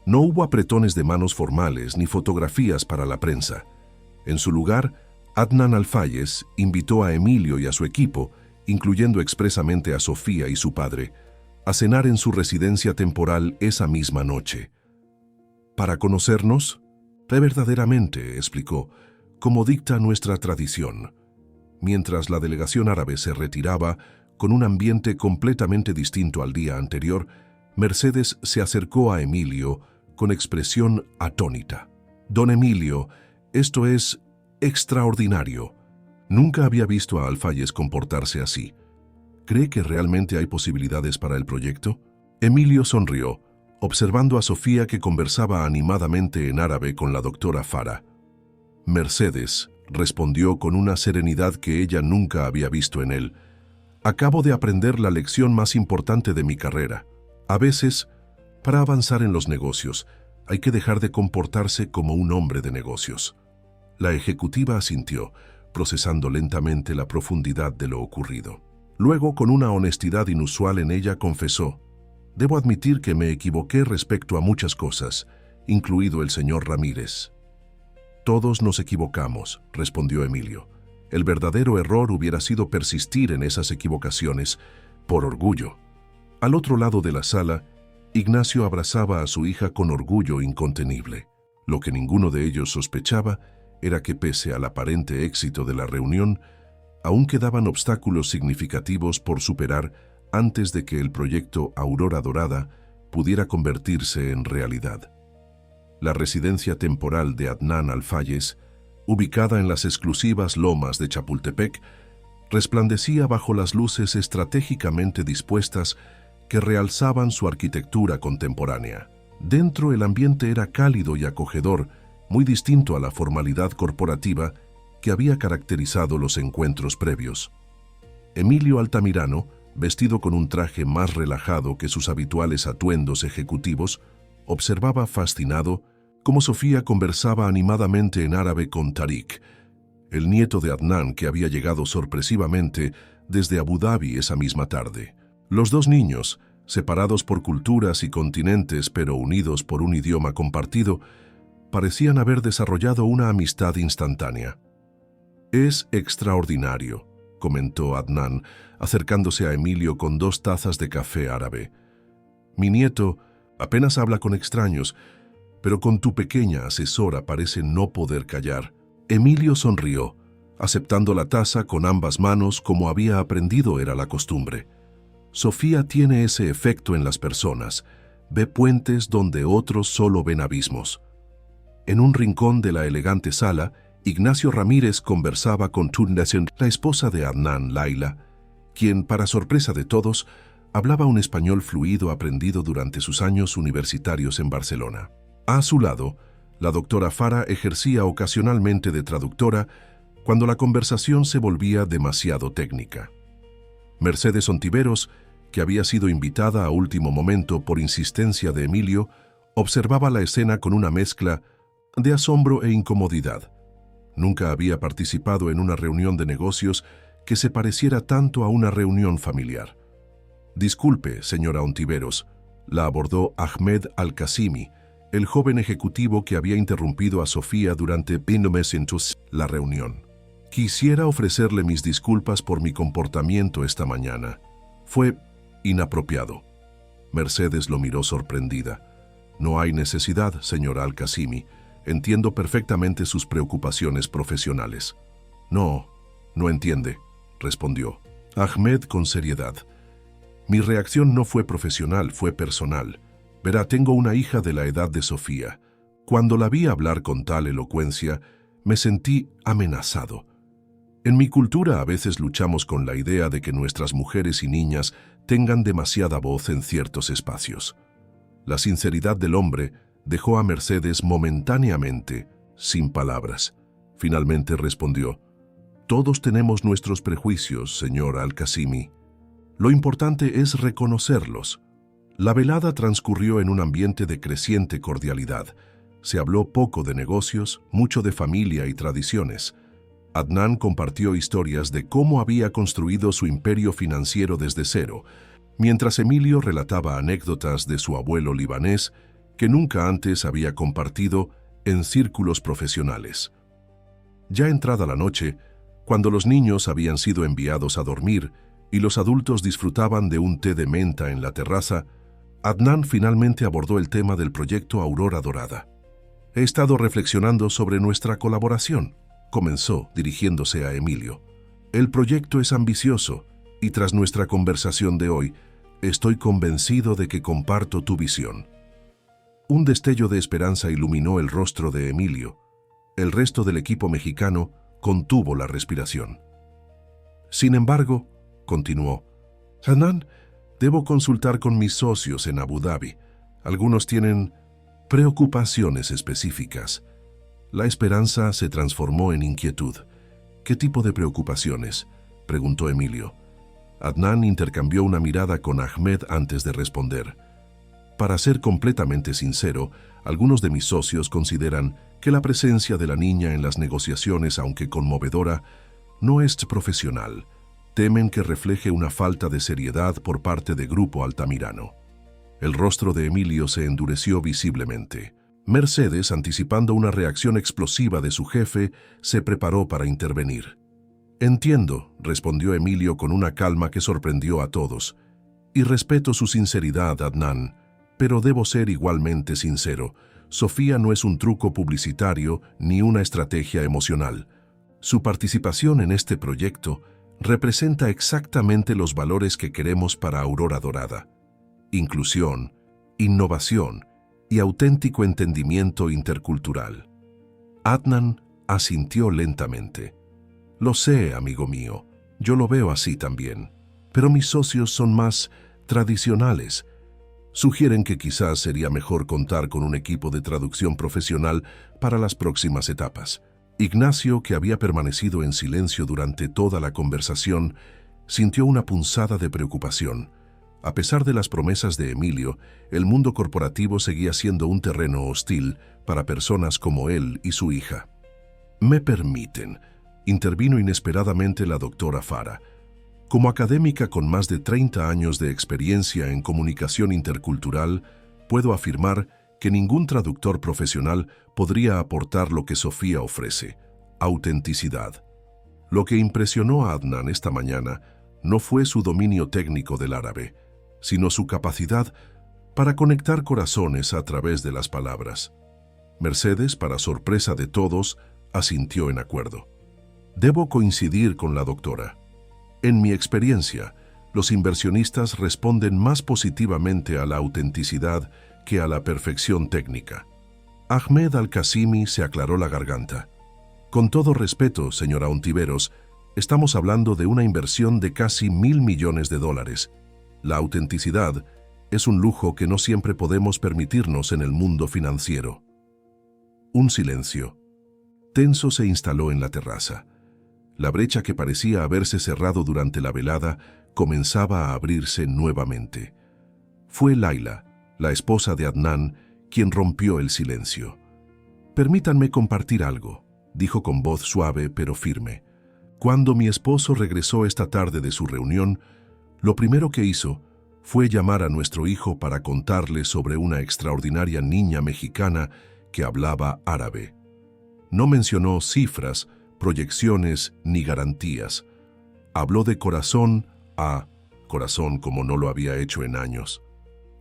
No hubo apretones de manos formales ni fotografías para la prensa. En su lugar, Adnan Alfayez invitó a Emilio y a su equipo, incluyendo expresamente a Sofía y su padre, a cenar en su residencia temporal esa misma noche. «Para conocernos, verdaderamente», explicó, «como dicta nuestra tradición». Mientras la delegación árabe se retiraba, con un ambiente completamente distinto al día anterior, Mercedes se acercó a Emilio con expresión atónita. «Don Emilio, esto es extraordinario. Nunca había visto a Alfayez comportarse así. ¿Cree que realmente hay posibilidades para el proyecto?» Emilio sonrió, observando a Sofía, que conversaba animadamente en árabe con la doctora Farah. Mercedes respondió con una serenidad que ella nunca había visto en él: «Acabo de aprender la lección más importante de mi carrera. A veces, para avanzar en los negocios, hay que dejar de comportarse como un hombre de negocios». La ejecutiva asintió, procesando lentamente la profundidad de lo ocurrido. Luego, con una honestidad inusual en ella, confesó: «Debo admitir que me equivoqué respecto a muchas cosas, incluido el señor Ramírez». «Todos nos equivocamos», respondió Emilio. «El verdadero error hubiera sido persistir en esas equivocaciones por orgullo». Al otro lado de la sala, Ignacio abrazaba a su hija con orgullo incontenible. Lo que ninguno de ellos sospechaba era que, pese al aparente éxito de la reunión, aún quedaban obstáculos significativos por superar antes de que el proyecto Aurora Dorada pudiera convertirse en realidad. La residencia temporal de Adnan Alfayez, ubicada en las exclusivas lomas de Chapultepec, resplandecía bajo las luces estratégicamente dispuestas que realzaban su arquitectura contemporánea. Dentro, el ambiente era cálido y acogedor, muy distinto a la formalidad corporativa que había caracterizado los encuentros previos. Emilio Altamirano, vestido con un traje más relajado que sus habituales atuendos ejecutivos, observaba fascinado cómo Sofía conversaba animadamente en árabe con Tariq, el nieto de Adnan, que había llegado sorpresivamente desde Abu Dhabi esa misma tarde. Los dos niños, separados por culturas y continentes pero unidos por un idioma compartido, parecían haber desarrollado una amistad instantánea. «Es extraordinario», comentó Adnan, acercándose a Emilio con 2 tazas de café árabe. «Mi nieto apenas habla con extraños, pero con tu pequeña asesora parece no poder callar». Emilio sonrió, aceptando la taza con ambas manos como había aprendido era la costumbre. «Sofía tiene ese efecto en las personas. Ve puentes donde otros solo ven abismos». En un rincón de la elegante sala, Ignacio Ramírez conversaba con Tundasen, la esposa de Adnan, Laila, quien, para sorpresa de todos, hablaba un español fluido aprendido durante sus años universitarios en Barcelona. A su lado, la doctora Farah ejercía ocasionalmente de traductora cuando la conversación se volvía demasiado técnica. Mercedes Ontiveros, que había sido invitada a último momento por insistencia de Emilio, observaba la escena con una mezcla de asombro e incomodidad. Nunca había participado en una reunión de negocios que se pareciera tanto a una reunión familiar. «Disculpe, señora Ontiveros», la abordó Ahmed Al-Qasimi, el joven ejecutivo que había interrumpido a Sofía durante la reunión. «Quisiera ofrecerle mis disculpas por mi comportamiento esta mañana. Fue inapropiado». Mercedes lo miró sorprendida. «No hay necesidad, señora Al-Qasimi. Entiendo perfectamente sus preocupaciones profesionales». «No entiende», respondió Ahmed con seriedad. «Mi reacción no fue profesional, fue personal. Verá, tengo una hija de la edad de Sofía. Cuando la vi hablar con tal elocuencia, me sentí amenazado. En mi cultura a veces luchamos con la idea de que nuestras mujeres y niñas tengan demasiada voz en ciertos espacios». La sinceridad del hombre dejó a Mercedes momentáneamente sin palabras. Finalmente respondió: Todos tenemos nuestros prejuicios, señor Al-Qasimi. Lo importante es reconocerlos. La velada transcurrió en un ambiente de creciente cordialidad. Se habló poco de negocios, mucho de familia y tradiciones. Adnan compartió historias de cómo había construido su imperio financiero desde cero, mientras Emilio relataba anécdotas de su abuelo libanés que nunca antes había compartido en círculos profesionales. Ya entrada la noche, cuando los niños habían sido enviados a dormir y los adultos disfrutaban de un té de menta en la terraza, Adnan finalmente abordó el tema del proyecto Aurora Dorada. «He estado reflexionando sobre nuestra colaboración», comenzó dirigiéndose a Emilio. «El proyecto es ambicioso y tras nuestra conversación de hoy, estoy convencido de que comparto tu visión». Un destello de esperanza iluminó el rostro de Emilio. El resto del equipo mexicano contuvo la respiración. «Sin embargo», continuó, «Adnan, debo consultar con mis socios en Abu Dhabi. Algunos tienen preocupaciones específicas». La esperanza se transformó en inquietud. «¿Qué tipo de preocupaciones?», preguntó Emilio. Adnan intercambió una mirada con Ahmed antes de responder. «Para ser completamente sincero, algunos de mis socios consideran que la presencia de la niña en las negociaciones, aunque conmovedora, no es profesional. Temen que refleje una falta de seriedad por parte de Grupo Altamirano». El rostro de Emilio se endureció visiblemente. Mercedes, anticipando una reacción explosiva de su jefe, se preparó para intervenir. «Entiendo», respondió Emilio con una calma que sorprendió a todos. «Y respeto su sinceridad, Adnan, pero debo ser igualmente sincero. Sofía no es un truco publicitario ni una estrategia emocional. Su participación en este proyecto representa exactamente los valores que queremos para Aurora Dorada: inclusión, innovación y auténtico entendimiento intercultural». Adnan asintió lentamente. «Lo sé, amigo mío, yo lo veo así también, pero mis socios son más tradicionales. Sugieren que quizás sería mejor contar con un equipo de traducción profesional para las próximas etapas». Ignacio, que había permanecido en silencio durante toda la conversación, sintió una punzada de preocupación. A pesar de las promesas de Emilio, el mundo corporativo seguía siendo un terreno hostil para personas como él y su hija. «¿Me permiten?», intervino inesperadamente la doctora Farah. «Como académica con más de 30 años de experiencia en comunicación intercultural, puedo afirmar que ningún traductor profesional podría aportar lo que Sofía ofrece: autenticidad». Lo que impresionó a Adnan esta mañana no fue su dominio técnico del árabe, sino su capacidad para conectar corazones a través de las palabras. Mercedes, para sorpresa de todos, asintió en acuerdo. «Debo coincidir con la doctora. En mi experiencia, los inversionistas responden más positivamente a la autenticidad que a la perfección técnica». Ahmed Al-Qasimi se aclaró la garganta. «Con todo respeto, señora Ontiveros, estamos hablando de una inversión de casi $1.000 millones. La autenticidad es un lujo que no siempre podemos permitirnos en el mundo financiero». Un silencio tenso se instaló en la terraza. La brecha que parecía haberse cerrado durante la velada comenzaba a abrirse nuevamente. Fue Laila, la esposa de Adnan, quien rompió el silencio. «Permítanme compartir algo», dijo con voz suave pero firme. «Cuando mi esposo regresó esta tarde de su reunión, lo primero que hizo fue llamar a nuestro hijo para contarle sobre una extraordinaria niña mexicana que hablaba árabe. No mencionó cifras, proyecciones ni garantías. Habló de corazón a corazón como no lo había hecho en años».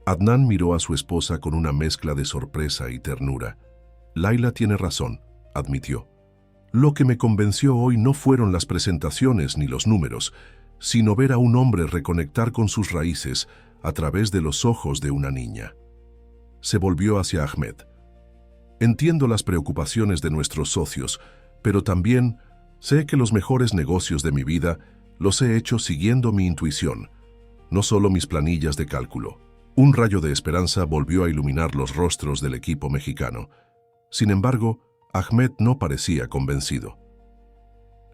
Adnan miró a su esposa con una mezcla de sorpresa y ternura. «Laila tiene razón», admitió. «Lo que me convenció hoy no fueron las presentaciones ni los números, sino ver a un hombre reconectar con sus raíces a través de los ojos de una niña». Se volvió hacia Ahmed. «Entiendo las preocupaciones de nuestros socios, pero también sé que los mejores negocios de mi vida los he hecho siguiendo mi intuición, no solo mis planillas de cálculo». Un rayo de esperanza volvió a iluminar los rostros del equipo mexicano. Sin embargo, Ahmed no parecía convencido.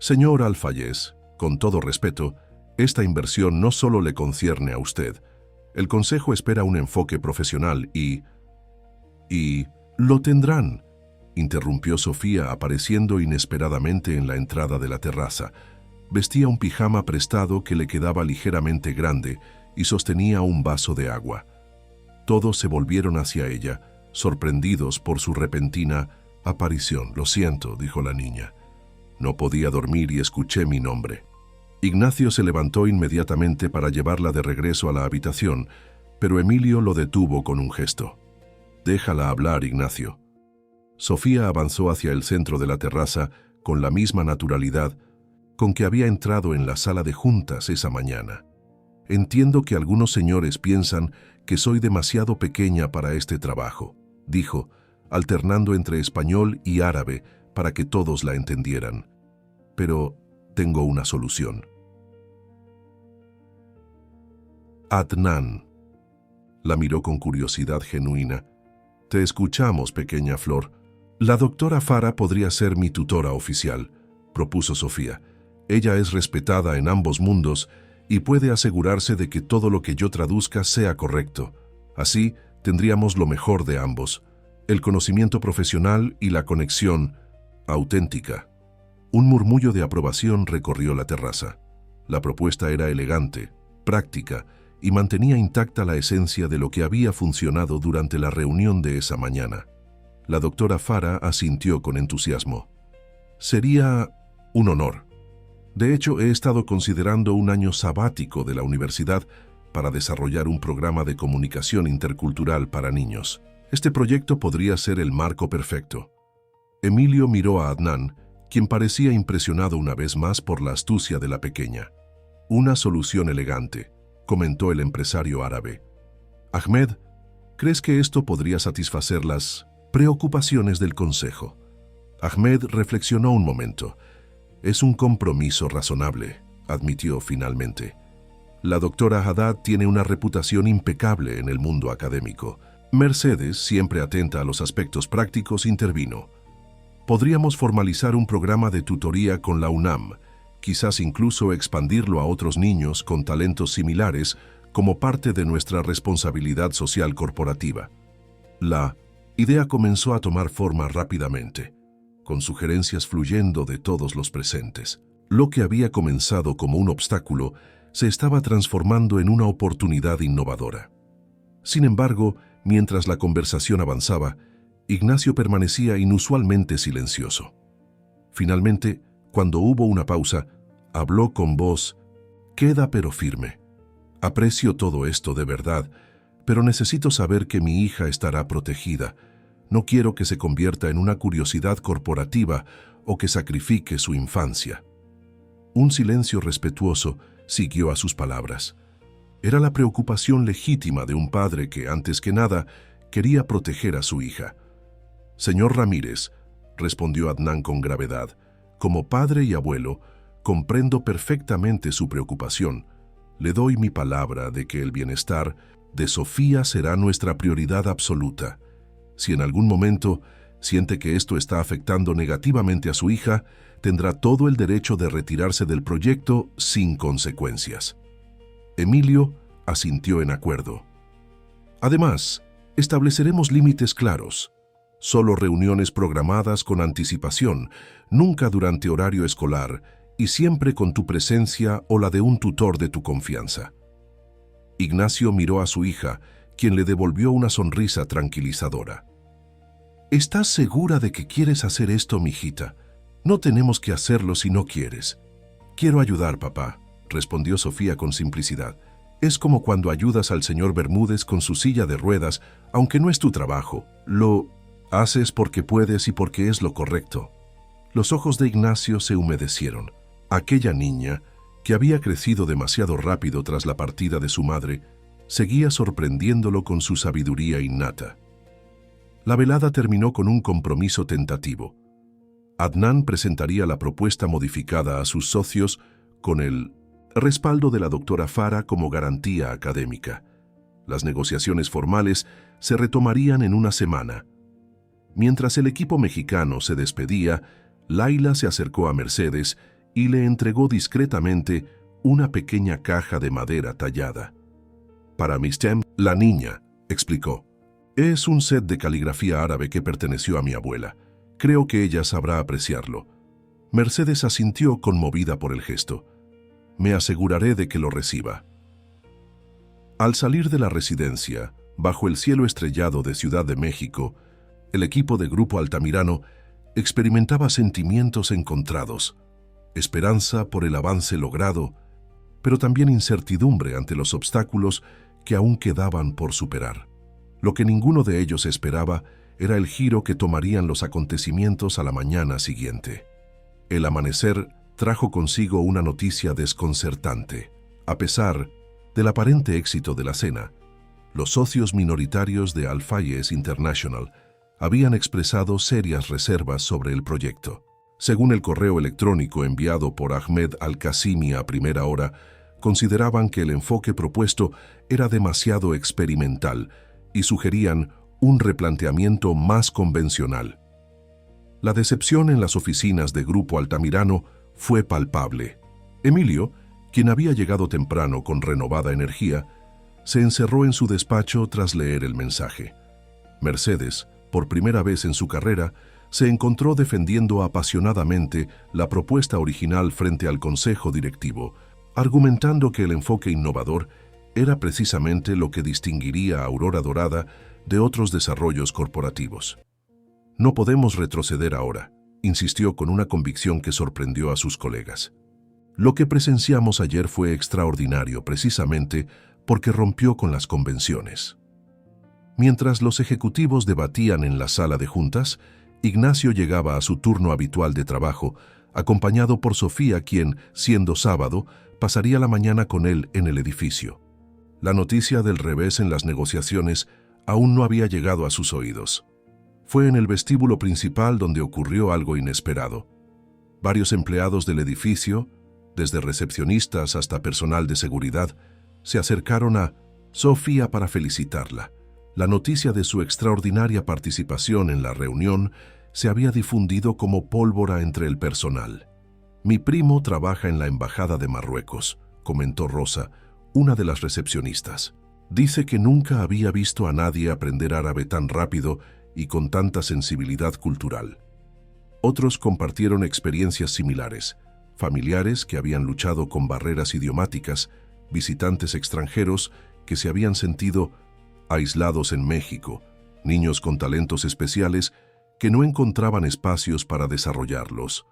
Señor Alfayez, con todo respeto, esta inversión no solo le concierne a usted. El Consejo espera un enfoque profesional y lo tendrán, interrumpió Sofía apareciendo inesperadamente en la entrada de la terraza. Vestía un pijama prestado que le quedaba ligeramente grande y sostenía un vaso de agua. Todos se volvieron hacia ella, sorprendidos por su repentina aparición. Lo siento, dijo la niña. No podía dormir y escuché mi nombre. Ignacio se levantó inmediatamente para llevarla de regreso a la habitación, pero Emilio lo detuvo con un gesto. Déjala hablar, Ignacio. Sofía avanzó hacia el centro de la terraza con la misma naturalidad con que había entrado en la sala de juntas esa mañana. Entiendo que algunos señores piensan que soy demasiado pequeña para este trabajo, dijo, alternando entre español y árabe para que todos la entendieran. Pero tengo una solución. Adnan. La miró con curiosidad genuina. Te escuchamos, pequeña flor. La doctora Farah podría ser mi tutora oficial, propuso Sofía. Ella es respetada en ambos mundos y puede asegurarse de que todo lo que yo traduzca sea correcto. Así, tendríamos lo mejor de ambos, el conocimiento profesional y la conexión auténtica. Un murmullo de aprobación recorrió la terraza. La propuesta era elegante, práctica y mantenía intacta la esencia de lo que había funcionado durante la reunión de esa mañana. La doctora Farah asintió con entusiasmo. Sería un honor. De hecho, he estado considerando un año sabático de la universidad para desarrollar un programa de comunicación intercultural para niños. Este proyecto podría ser el marco perfecto. Emilio miró a Adnan, quien parecía impresionado una vez más por la astucia de la pequeña. Una solución elegante, comentó el empresario árabe. Ahmed, ¿crees que esto podría satisfacer las preocupaciones del Consejo? Ahmed reflexionó un momento. Es un compromiso razonable, admitió finalmente. La doctora Haddad tiene una reputación impecable en el mundo académico. Mercedes, siempre atenta a los aspectos prácticos, intervino. Podríamos formalizar un programa de tutoría con la UNAM, quizás incluso expandirlo a otros niños con talentos similares como parte de nuestra responsabilidad social corporativa. La idea comenzó a tomar forma rápidamente, con sugerencias fluyendo de todos los presentes. Lo que había comenzado como un obstáculo se estaba transformando en una oportunidad innovadora. Sin embargo, mientras la conversación avanzaba, Ignacio permanecía inusualmente silencioso. Finalmente, cuando hubo una pausa, habló con voz queda pero firme. Aprecio todo esto de verdad, pero necesito saber que mi hija estará protegida. No quiero que se convierta en una curiosidad corporativa o que sacrifique su infancia. Un silencio respetuoso siguió a sus palabras. Era la preocupación legítima de un padre que, antes que nada, quería proteger a su hija. Señor Ramírez, respondió Adnan con gravedad, como padre y abuelo, comprendo perfectamente su preocupación. Le doy mi palabra de que el bienestar de Sofía será nuestra prioridad absoluta. Si en algún momento siente que esto está afectando negativamente a su hija, tendrá todo el derecho de retirarse del proyecto sin consecuencias. Emilio asintió en acuerdo. Además, estableceremos límites claros. Solo reuniones programadas con anticipación, nunca durante horario escolar y siempre con tu presencia o la de un tutor de tu confianza. Ignacio miró a su hija, quien le devolvió una sonrisa tranquilizadora. ¿Estás segura de que quieres hacer esto, mijita? No tenemos que hacerlo si no quieres. Quiero ayudar, papá, respondió Sofía con simplicidad. Es como cuando ayudas al señor Bermúdez con su silla de ruedas, aunque no es tu trabajo. Lo haces porque puedes y porque es lo correcto. Los ojos de Ignacio se humedecieron. Aquella niña, que había crecido demasiado rápido tras la partida de su madre, seguía sorprendiéndolo con su sabiduría innata. La velada terminó con un compromiso tentativo. Adnan presentaría la propuesta modificada a sus socios con el respaldo de la doctora Farah como garantía académica. Las negociaciones formales se retomarían en una semana. Mientras el equipo mexicano se despedía, Laila se acercó a Mercedes y le entregó discretamente una pequeña caja de madera tallada. «Para Miss Tem, la niña», explicó. «Es un set de caligrafía árabe que perteneció a mi abuela. Creo que ella sabrá apreciarlo». Mercedes asintió conmovida por el gesto. «Me aseguraré de que lo reciba». Al salir de la residencia, bajo el cielo estrellado de Ciudad de México, el equipo de Grupo Altamirano experimentaba sentimientos encontrados, esperanza por el avance logrado, pero también incertidumbre ante los obstáculos que aún quedaban por superar. Lo que ninguno de ellos esperaba era el giro que tomarían los acontecimientos a la mañana siguiente. El amanecer trajo consigo una noticia desconcertante. A pesar del aparente éxito de la cena, los socios minoritarios de Al-Fayez International habían expresado serias reservas sobre el proyecto. Según el correo electrónico enviado por Ahmed Al-Qasimi a primera hora, consideraban que el enfoque propuesto era demasiado experimental y sugerían un replanteamiento más convencional. La decepción en las oficinas de Grupo Altamirano fue palpable. Emilio, quien había llegado temprano con renovada energía, se encerró en su despacho tras leer el mensaje. Mercedes, por primera vez en su carrera, se encontró defendiendo apasionadamente la propuesta original frente al consejo directivo, argumentando que el enfoque innovador era precisamente lo que distinguiría a Aurora Dorada de otros desarrollos corporativos. «No podemos retroceder ahora», insistió con una convicción que sorprendió a sus colegas. «Lo que presenciamos ayer fue extraordinario precisamente porque rompió con las convenciones». Mientras los ejecutivos debatían en la sala de juntas, Ignacio llegaba a su turno habitual de trabajo, acompañado por Sofía, quien, siendo sábado, pasaría la mañana con él en el edificio. La noticia del revés en las negociaciones aún no había llegado a sus oídos. Fue en el vestíbulo principal donde ocurrió algo inesperado. Varios empleados del edificio, desde recepcionistas hasta personal de seguridad, se acercaron a Sofía para felicitarla. La noticia de su extraordinaria participación en la reunión se había difundido como pólvora entre el personal. «Mi primo trabaja en la Embajada de Marruecos», comentó Rosa, una de las recepcionistas. «Dice que nunca había visto a nadie aprender árabe tan rápido y con tanta sensibilidad cultural». Otros compartieron experiencias similares: familiares que habían luchado con barreras idiomáticas, visitantes extranjeros que se habían sentido aislados en México, niños con talentos especiales que no encontraban espacios para desarrollarlos.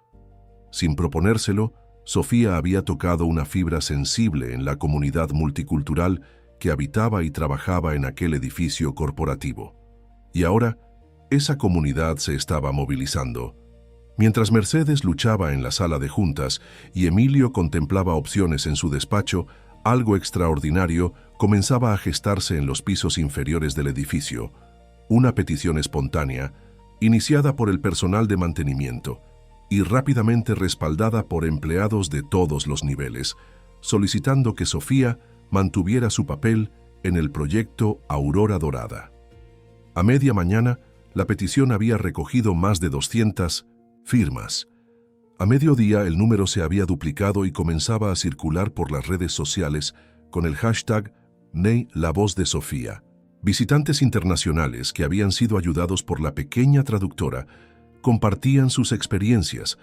Sin proponérselo, Sofía había tocado una fibra sensible en la comunidad multicultural que habitaba y trabajaba en aquel edificio corporativo. Y ahora, esa comunidad se estaba movilizando. Mientras Mercedes luchaba en la sala de juntas y Emilio contemplaba opciones en su despacho, algo extraordinario comenzaba a gestarse en los pisos inferiores del edificio. Una petición espontánea, iniciada por el personal de mantenimiento y rápidamente respaldada por empleados de todos los niveles, solicitando que Sofía mantuviera su papel en el proyecto Aurora Dorada. A media mañana, la petición había recogido más de 200 firmas. A mediodía el número se había duplicado y comenzaba a circular por las redes sociales con el hashtag Ney, la voz de Sofía. Visitantes internacionales que habían sido ayudados por la pequeña traductora compartían sus experiencias,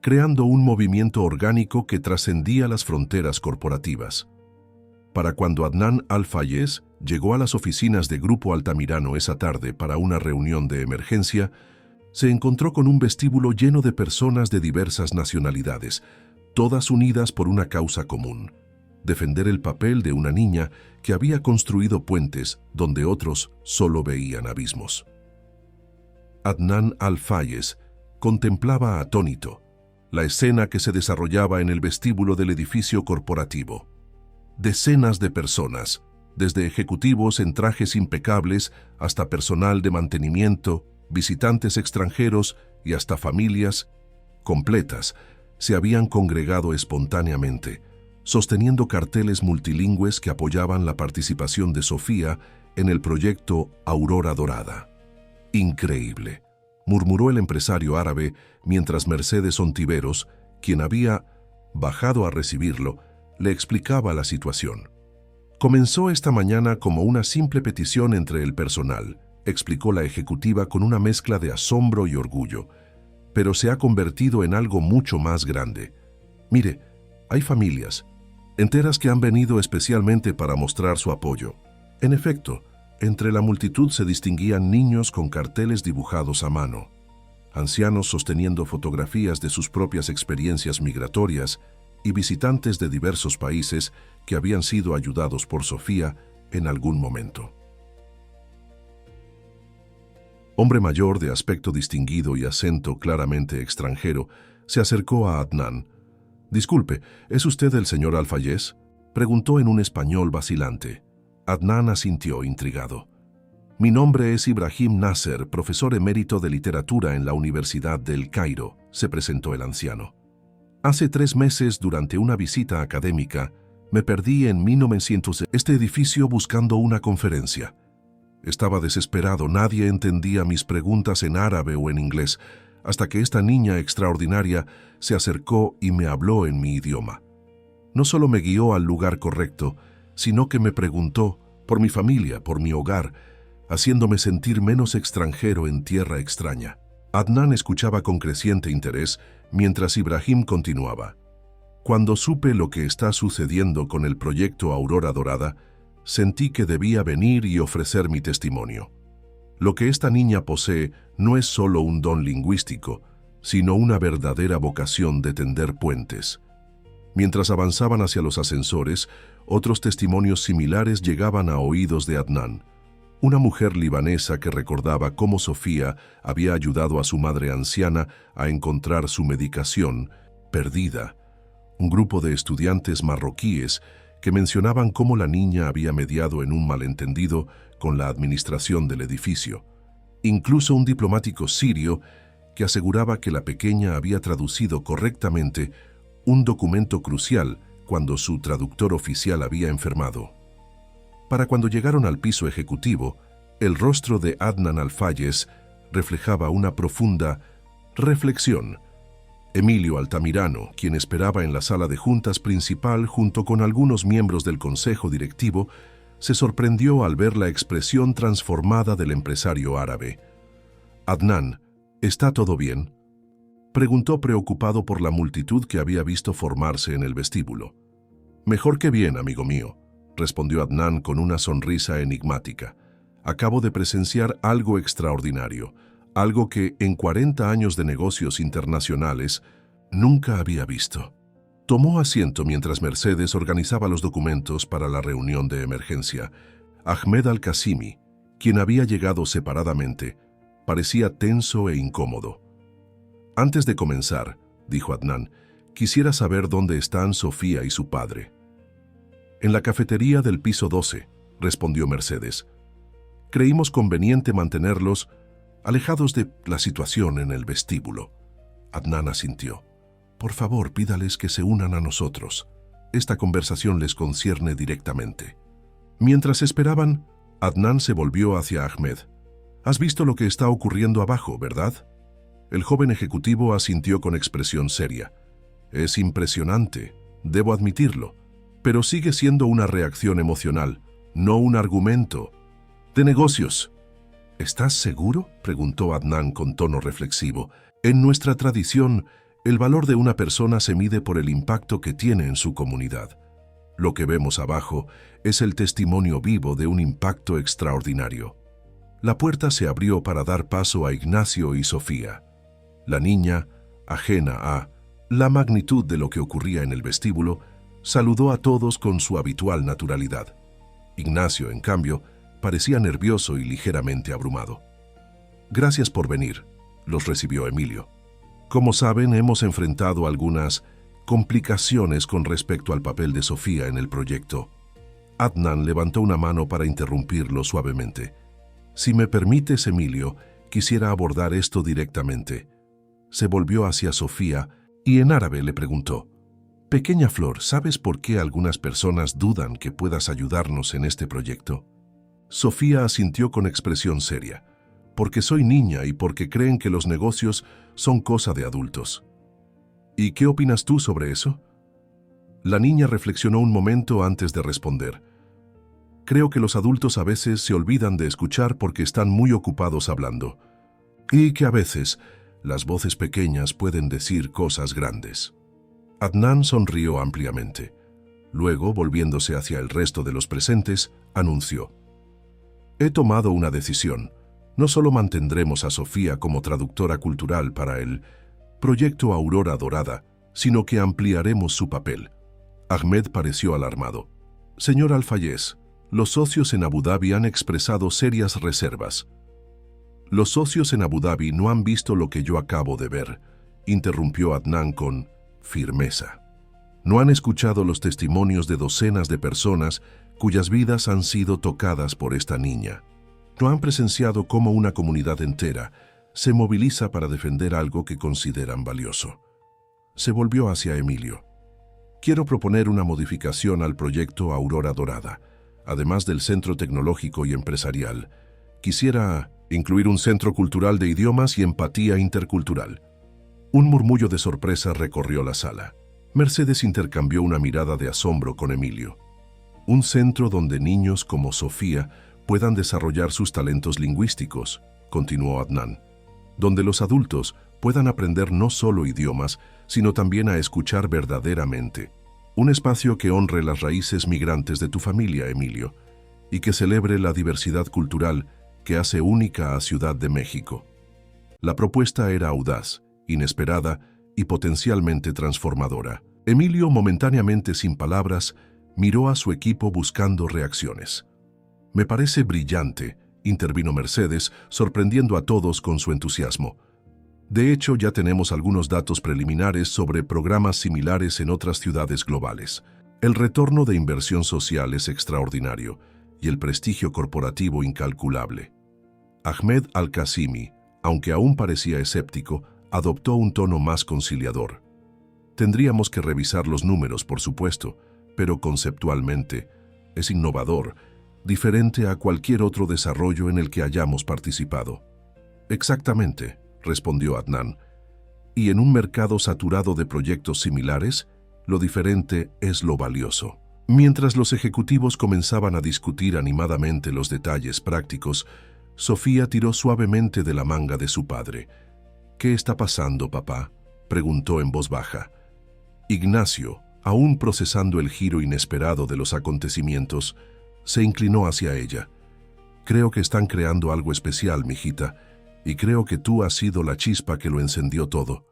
creando un movimiento orgánico que trascendía las fronteras corporativas. Para cuando Adnan Al-Fayez llegó a las oficinas de Grupo Altamirano esa tarde para una reunión de emergencia, se encontró con un vestíbulo lleno de personas de diversas nacionalidades, todas unidas por una causa común: defender el papel de una niña que había construido puentes donde otros solo veían abismos. Adnan Al-Fayez contemplaba atónito la escena que se desarrollaba en el vestíbulo del edificio corporativo. Decenas de personas, desde ejecutivos en trajes impecables hasta personal de mantenimiento, visitantes extranjeros y hasta familias completas, se habían congregado espontáneamente, sosteniendo carteles multilingües que apoyaban la participación de Sofía en el proyecto Aurora Dorada. «Increíble», murmuró el empresario árabe mientras Mercedes Ontiveros, quien había bajado a recibirlo, le explicaba la situación. Comenzó esta mañana como una simple petición entre el personal, explicó la ejecutiva con una mezcla de asombro y orgullo, pero se ha convertido en algo mucho más grande. Mire, hay familias enteras que han venido especialmente para mostrar su apoyo. En efecto, entre la multitud se distinguían niños con carteles dibujados a mano, ancianos sosteniendo fotografías de sus propias experiencias migratorias y visitantes de diversos países que habían sido ayudados por Sofía en algún momento. Hombre mayor de aspecto distinguido y acento claramente extranjero se acercó a Adnan. «Disculpe, ¿es usted el señor Al-Fayez?», preguntó en un español vacilante. Adnan asintió intrigado. «Mi nombre es Ibrahim Nasser, profesor emérito de literatura en la Universidad del Cairo», se presentó el anciano. «Hace 3 meses, durante una visita académica, me perdí en 1900 este edificio buscando una conferencia. Estaba desesperado, nadie entendía mis preguntas en árabe o en inglés, hasta que esta niña extraordinaria se acercó y me habló en mi idioma. No solo me guió al lugar correcto, sino que me preguntó por mi familia, por mi hogar, haciéndome sentir menos extranjero en tierra extraña». Adnan escuchaba con creciente interés mientras Ibrahim continuaba. «Cuando supe lo que está sucediendo con el proyecto Aurora Dorada, sentí que debía venir y ofrecer mi testimonio. Lo que esta niña posee no es solo un don lingüístico, sino una verdadera vocación de tender puentes». Mientras avanzaban hacia los ascensores, otros testimonios similares llegaban a oídos de Adnan. Una mujer libanesa que recordaba cómo Sofía había ayudado a su madre anciana a encontrar su medicación perdida. Un grupo de estudiantes marroquíes que mencionaban cómo la niña había mediado en un malentendido con la administración del edificio. Incluso un diplomático sirio que aseguraba que la pequeña había traducido correctamente un documento crucial cuando su traductor oficial había enfermado. Para cuando llegaron al piso ejecutivo, el rostro de Adnan Al-Fayez reflejaba una profunda reflexión. Emilio Altamirano, quien esperaba en la sala de juntas principal junto con algunos miembros del consejo directivo, se sorprendió al ver la expresión transformada del empresario árabe. «Adnan, ¿está todo bien?», preguntó preocupado por la multitud que había visto formarse en el vestíbulo. «Mejor que bien, amigo mío», respondió Adnan con una sonrisa enigmática. «Acabo de presenciar algo extraordinario, algo que en 40 años de negocios internacionales nunca había visto». Tomó asiento mientras Mercedes organizaba los documentos para la reunión de emergencia. Ahmed Al-Qasimi, quien había llegado separadamente, parecía tenso e incómodo. «Antes de comenzar», dijo Adnan, «quisiera saber dónde están Sofía y su padre». «En la cafetería del piso 12», respondió Mercedes. «Creímos conveniente mantenerlos alejados de la situación en el vestíbulo». Adnan asintió. «Por favor, pídales que se unan a nosotros. Esta conversación les concierne directamente». Mientras esperaban, Adnan se volvió hacia Ahmed. «Has visto lo que está ocurriendo abajo, ¿verdad?». El joven ejecutivo asintió con expresión seria. «Es impresionante, debo admitirlo, pero sigue siendo una reacción emocional, no un argumento de negocios». «¿Estás seguro?», preguntó Adnan con tono reflexivo. «En nuestra tradición, el valor de una persona se mide por el impacto que tiene en su comunidad. Lo que vemos abajo es el testimonio vivo de un impacto extraordinario». La puerta se abrió para dar paso a Ignacio y Sofía. La niña, ajena a la magnitud de lo que ocurría en el vestíbulo, saludó a todos con su habitual naturalidad. Ignacio, en cambio, parecía nervioso y ligeramente abrumado. «Gracias por venir», los recibió Emilio. «Como saben, hemos enfrentado algunas complicaciones con respecto al papel de Sofía en el proyecto». Adnan levantó una mano para interrumpirlo suavemente. «Si me permites, Emilio, quisiera abordar esto directamente». Se volvió hacia Sofía y en árabe le preguntó: «Pequeña Flor, ¿sabes por qué algunas personas dudan que puedas ayudarnos en este proyecto?». Sofía asintió con expresión seria. «Porque soy niña y porque creen que los negocios son cosa de adultos». «¿Y qué opinas tú sobre eso?», La niña reflexionó un momento antes de responder. Creo que los adultos a veces se olvidan de escuchar porque están muy ocupados hablando. Y que a veces las voces pequeñas pueden decir cosas grandes. Adnan sonrió ampliamente. Luego, volviéndose hacia el resto de los presentes, anunció: He tomado una decisión. No solo mantendremos a Sofía como traductora cultural para el proyecto Aurora Dorada, sino que ampliaremos su papel. Ahmed pareció alarmado. Señor Al-Fayez, los socios en Abu Dhabi han expresado serias reservas. Los socios en Abu Dhabi no han visto lo que yo acabo de ver, interrumpió Adnan con firmeza. No han escuchado los testimonios de docenas de personas cuyas vidas han sido tocadas por esta niña. No han presenciado cómo una comunidad entera se moviliza para defender algo que consideran valioso. Se volvió hacia Emilio. Quiero proponer una modificación al proyecto Aurora Dorada. Además del centro tecnológico y empresarial, quisiera incluir un centro cultural de idiomas y empatía intercultural. Un murmullo de sorpresa recorrió la sala. Mercedes intercambió una mirada de asombro con Emilio. Un centro donde niños como Sofía puedan desarrollar sus talentos lingüísticos, continuó Adnan. Donde los adultos puedan aprender no solo idiomas, sino también a escuchar verdaderamente. Un espacio que honre las raíces migrantes de tu familia, Emilio, y que celebre la diversidad cultural que hace única a Ciudad de México. La propuesta era audaz, inesperada y potencialmente transformadora. Emilio, momentáneamente sin palabras, miró a su equipo buscando reacciones. Me parece brillante, intervino Mercedes, sorprendiendo a todos con su entusiasmo. De hecho, ya tenemos algunos datos preliminares sobre programas similares en otras ciudades globales. El retorno de inversión social es extraordinario y el prestigio corporativo incalculable. Ahmed Al-Qasimi, aunque aún parecía escéptico, adoptó un tono más conciliador. Tendríamos que revisar los números, por supuesto, pero conceptualmente es innovador, diferente a cualquier otro desarrollo en el que hayamos participado. Exactamente, respondió Adnan. Y en un mercado saturado de proyectos similares, lo diferente es lo valioso. Mientras los ejecutivos comenzaban a discutir animadamente los detalles prácticos, Sofía tiró suavemente de la manga de su padre. ¿Qué está pasando, papá?, preguntó en voz baja. Ignacio, aún procesando el giro inesperado de los acontecimientos, se inclinó hacia ella. Creo que están creando algo especial, mijita, y creo que tú has sido la chispa que lo encendió todo.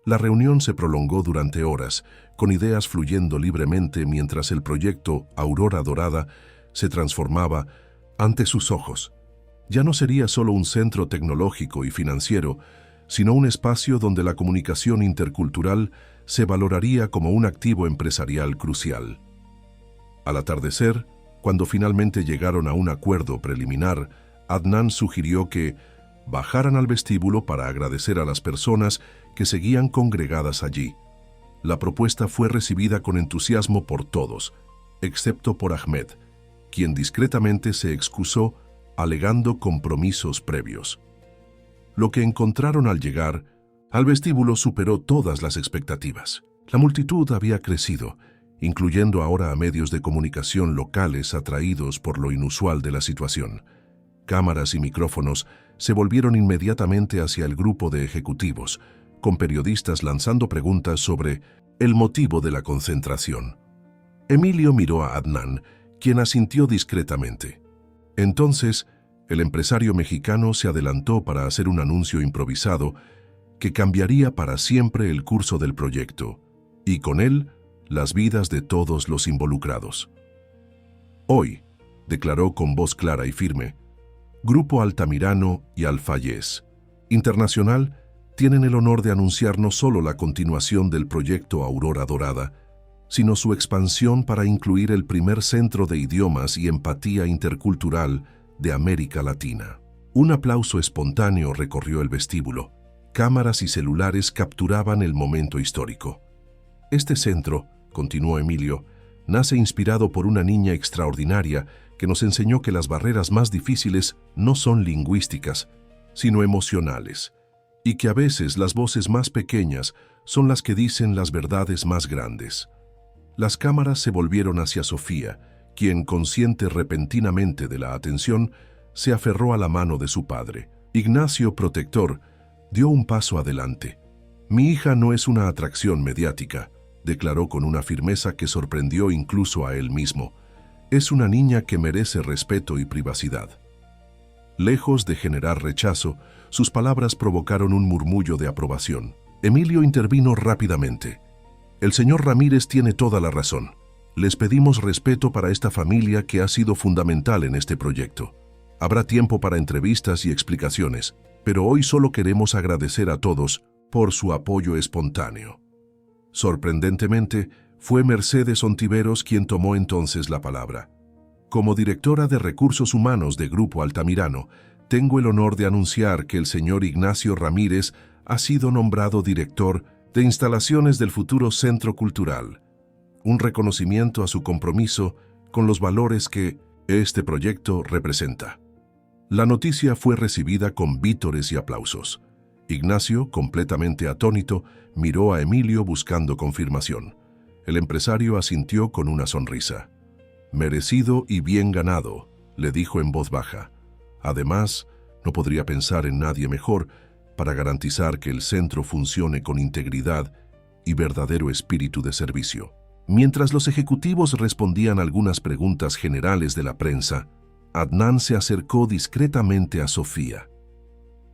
La reunión se prolongó durante horas, con ideas fluyendo libremente mientras el proyecto Aurora Dorada se transformaba ante sus ojos. Ya no sería solo un centro tecnológico y financiero, sino un espacio donde la comunicación intercultural se valoraría como un activo empresarial crucial. Al atardecer, cuando finalmente llegaron a un acuerdo preliminar, Adnan sugirió que bajaran al vestíbulo para agradecer a las personas que seguían congregadas allí. La propuesta fue recibida con entusiasmo por todos, excepto por Ahmed, quien discretamente se excusó alegando compromisos previos. Lo que encontraron al llegar al vestíbulo superó todas las expectativas. La multitud había crecido, incluyendo ahora a medios de comunicación locales atraídos por lo inusual de la situación. Cámaras y micrófonos se volvieron inmediatamente hacia el grupo de ejecutivos, con periodistas lanzando preguntas sobre el motivo de la concentración. Emilio miró a Adnan, quien asintió discretamente. Entonces, el empresario mexicano se adelantó para hacer un anuncio improvisado que cambiaría para siempre el curso del proyecto, y con él, las vidas de todos los involucrados. Hoy, declaró con voz clara y firme, Grupo Altamirano y Al-Fayez Internacional tienen el honor de anunciar no solo la continuación del proyecto Aurora Dorada, sino su expansión para incluir el primer centro de idiomas y empatía intercultural de América Latina. Un aplauso espontáneo recorrió el vestíbulo. Cámaras y celulares capturaban el momento histórico. Este centro, continuó Emilio, nace inspirado por una niña extraordinaria que nos enseñó que las barreras más difíciles no son lingüísticas, sino emocionales, y que a veces las voces más pequeñas son las que dicen las verdades más grandes. Las cámaras se volvieron hacia Sofía, quien, consciente repentinamente de la atención, se aferró a la mano de su padre. Ignacio, protector, dio un paso adelante. «Mi hija no es una atracción mediática», declaró con una firmeza que sorprendió incluso a él mismo. «Es una niña que merece respeto y privacidad». Lejos de generar rechazo, sus palabras provocaron un murmullo de aprobación. Emilio intervino rápidamente. «El señor Ramírez tiene toda la razón. Les pedimos respeto para esta familia que ha sido fundamental en este proyecto. Habrá tiempo para entrevistas y explicaciones, pero hoy solo queremos agradecer a todos por su apoyo espontáneo». Sorprendentemente, fue Mercedes Ontiveros quien tomó entonces la palabra. «Como directora de Recursos Humanos de Grupo Altamirano, tengo el honor de anunciar que el señor Ignacio Ramírez ha sido nombrado director de instalaciones del futuro Centro Cultural, un reconocimiento a su compromiso con los valores que este proyecto representa». La noticia fue recibida con vítores y aplausos. Ignacio, completamente atónito, miró a Emilio buscando confirmación. El empresario asintió con una sonrisa. «Merecido y bien ganado», le dijo en voz baja. «Además, no podría pensar en nadie mejor para garantizar que el centro funcione con integridad y verdadero espíritu de servicio». Mientras los ejecutivos respondían algunas preguntas generales de la prensa, Adnan se acercó discretamente a Sofía.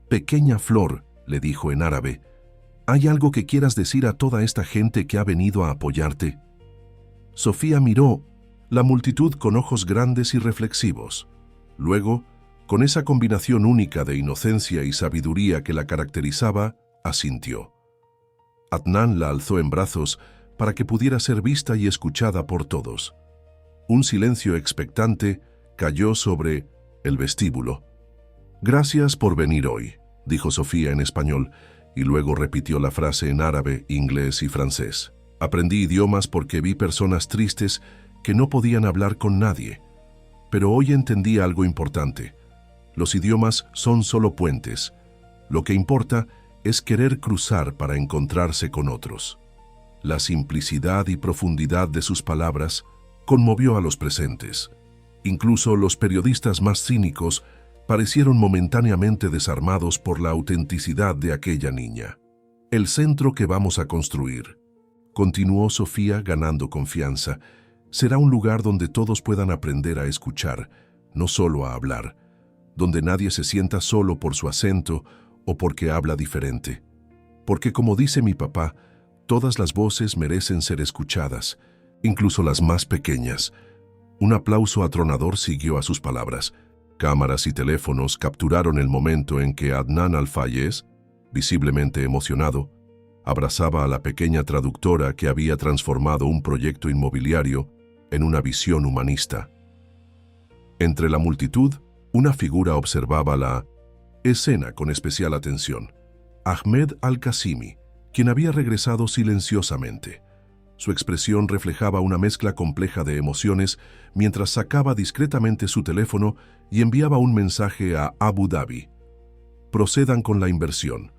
«Pequeña flor», le dijo en árabe, «¿hay algo que quieras decir a toda esta gente que ha venido a apoyarte?» Sofía miró la multitud con ojos grandes y reflexivos. Luego, con esa combinación única de inocencia y sabiduría que la caracterizaba, asintió. Adnan la alzó en brazos para que pudiera ser vista y escuchada por todos. Un silencio expectante cayó sobre el vestíbulo. «Gracias por venir hoy», dijo Sofía en español, y luego repitió la frase en árabe, inglés y francés. «Aprendí idiomas porque vi personas tristes que no podían hablar con nadie. Pero hoy entendí algo importante. Los idiomas son solo puentes. Lo que importa es querer cruzar para encontrarse con otros». La simplicidad y profundidad de sus palabras conmovió a los presentes. Incluso los periodistas más cínicos parecieron momentáneamente desarmados por la autenticidad de aquella niña. «El centro que vamos a construir», continuó Sofía ganando confianza, «será un lugar donde todos puedan aprender a escuchar, no solo a hablar, donde nadie se sienta solo por su acento o porque habla diferente. Porque, como dice mi papá, todas las voces merecen ser escuchadas, incluso las más pequeñas». Un aplauso atronador siguió a sus palabras. Cámaras y teléfonos capturaron el momento en que Adnan Al-Fayez, visiblemente emocionado, abrazaba a la pequeña traductora que había transformado un proyecto inmobiliario en una visión humanista. Entre la multitud, una figura observaba la escena con especial atención. Ahmed Al-Qasimi, quien había regresado silenciosamente. Su expresión reflejaba una mezcla compleja de emociones mientras sacaba discretamente su teléfono y enviaba un mensaje a Abu Dhabi. «Procedan con la inversión.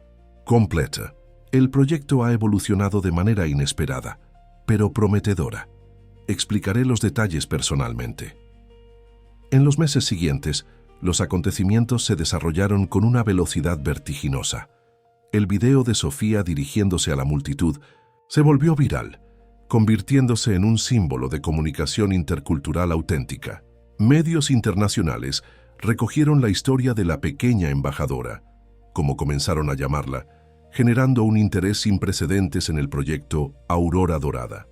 Completa. El proyecto ha evolucionado de manera inesperada, pero prometedora. Explicaré los detalles personalmente». En los meses siguientes, los acontecimientos se desarrollaron con una velocidad vertiginosa. El video de Sofía dirigiéndose a la multitud se volvió viral, convirtiéndose en un símbolo de comunicación intercultural auténtica. Medios internacionales recogieron la historia de la pequeña embajadora, como comenzaron a llamarla, generando un interés sin precedentes en el proyecto Aurora Dorada.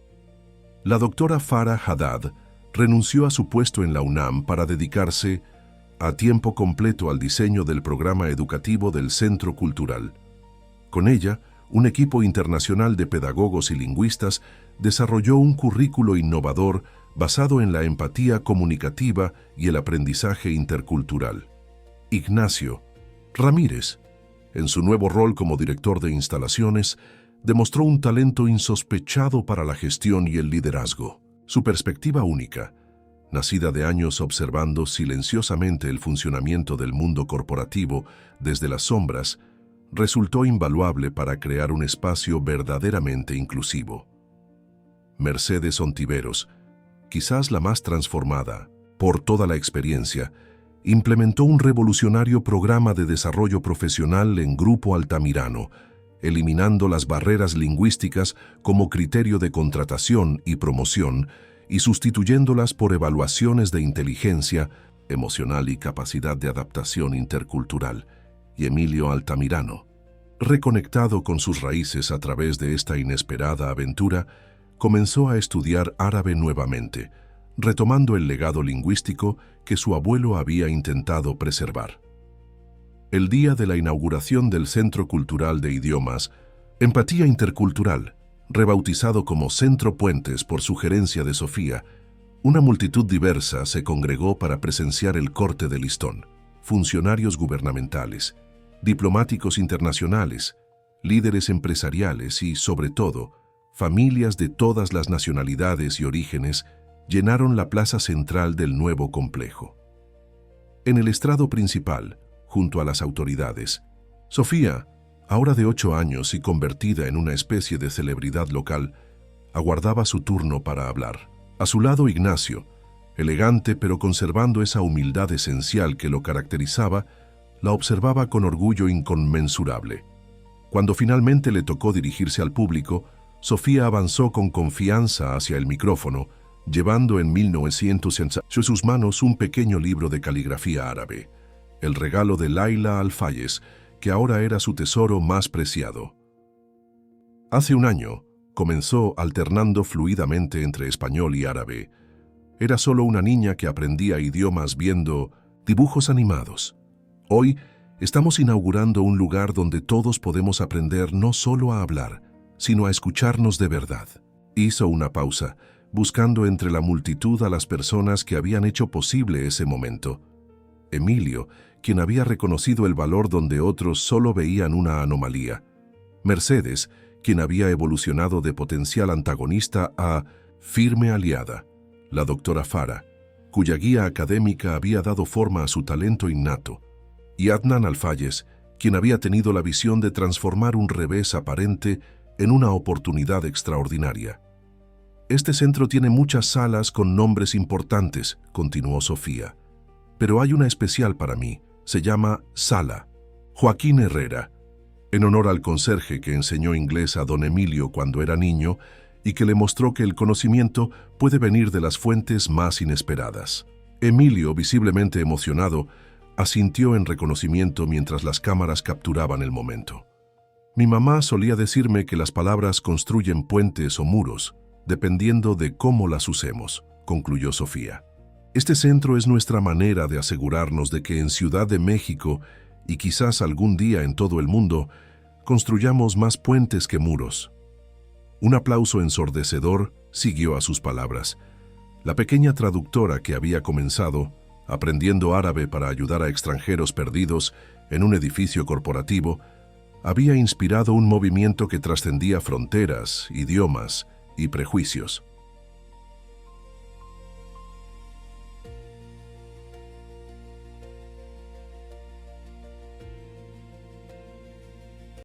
La doctora Farah Haddad renunció a su puesto en la UNAM para dedicarse a tiempo completo al diseño del programa educativo del Centro Cultural. Con ella, un equipo internacional de pedagogos y lingüistas desarrolló un currículo innovador basado en la empatía comunicativa y el aprendizaje intercultural. Ignacio Ramírez, en su nuevo rol como director de instalaciones, demostró un talento insospechado para la gestión y el liderazgo. Su perspectiva única, nacida de años observando silenciosamente el funcionamiento del mundo corporativo desde las sombras, resultó invaluable para crear un espacio verdaderamente inclusivo. Mercedes Ontiveros, quizás la más transformada por toda la experiencia, implementó un revolucionario programa de desarrollo profesional en Grupo Altamirano, eliminando las barreras lingüísticas como criterio de contratación y promoción y sustituyéndolas por evaluaciones de inteligencia emocional y capacidad de adaptación intercultural. Y Emilio Altamirano, reconectado con sus raíces a través de esta inesperada aventura, comenzó a estudiar árabe nuevamente, retomando el legado lingüístico que su abuelo había intentado preservar. El día de la inauguración del Centro Cultural de Idiomas, Empatía Intercultural, rebautizado como Centro Puentes por sugerencia de Sofía, una multitud diversa se congregó para presenciar el corte de listón. Funcionarios gubernamentales, diplomáticos internacionales, líderes empresariales y, sobre todo, familias de todas las nacionalidades y orígenes llenaron la plaza central del nuevo complejo. En el estrado principal, junto a las autoridades, Sofía, ahora de 8 años y convertida en una especie de celebridad local, aguardaba su turno para hablar. A su lado Ignacio, elegante pero conservando esa humildad esencial que lo caracterizaba, la observaba con orgullo inconmensurable. Cuando finalmente le tocó dirigirse al público, Sofía avanzó con confianza hacia el micrófono, llevando en 1900 en sus manos un pequeño libro de caligrafía árabe, el regalo de Laila Alfayez, que ahora era su tesoro más preciado. Hace un año, comenzó alternando fluidamente entre español y árabe. Era solo una niña que aprendía idiomas viendo dibujos animados. Hoy, estamos inaugurando un lugar donde todos podemos aprender no solo a hablar, sino a escucharnos de verdad. Hizo una pausa, buscando entre la multitud a las personas que habían hecho posible ese momento. Emilio, quien había reconocido el valor donde otros solo veían una anomalía. Mercedes, quien había evolucionado de potencial antagonista a firme aliada. La doctora Fara, cuya guía académica había dado forma a su talento innato. Y Adnan Alfayez, quien había tenido la visión de transformar un revés aparente en una oportunidad extraordinaria. Este centro tiene muchas salas con nombres importantes, continuó Sofía. Pero hay una especial para mí, se llama Sala Joaquín Herrera, en honor al conserje que enseñó inglés a don Emilio cuando era niño y que le mostró que el conocimiento puede venir de las fuentes más inesperadas. Emilio, visiblemente emocionado, asintió en reconocimiento mientras las cámaras capturaban el momento. Mi mamá solía decirme que las palabras construyen puentes o muros, dependiendo de cómo las usemos, concluyó Sofía. Este centro es nuestra manera de asegurarnos de que en Ciudad de México, y quizás algún día en todo el mundo, construyamos más puentes que muros. Un aplauso ensordecedor siguió a sus palabras. La pequeña traductora que había comenzado, aprendiendo árabe para ayudar a extranjeros perdidos en un edificio corporativo, había inspirado un movimiento que trascendía fronteras, idiomas y prejuicios.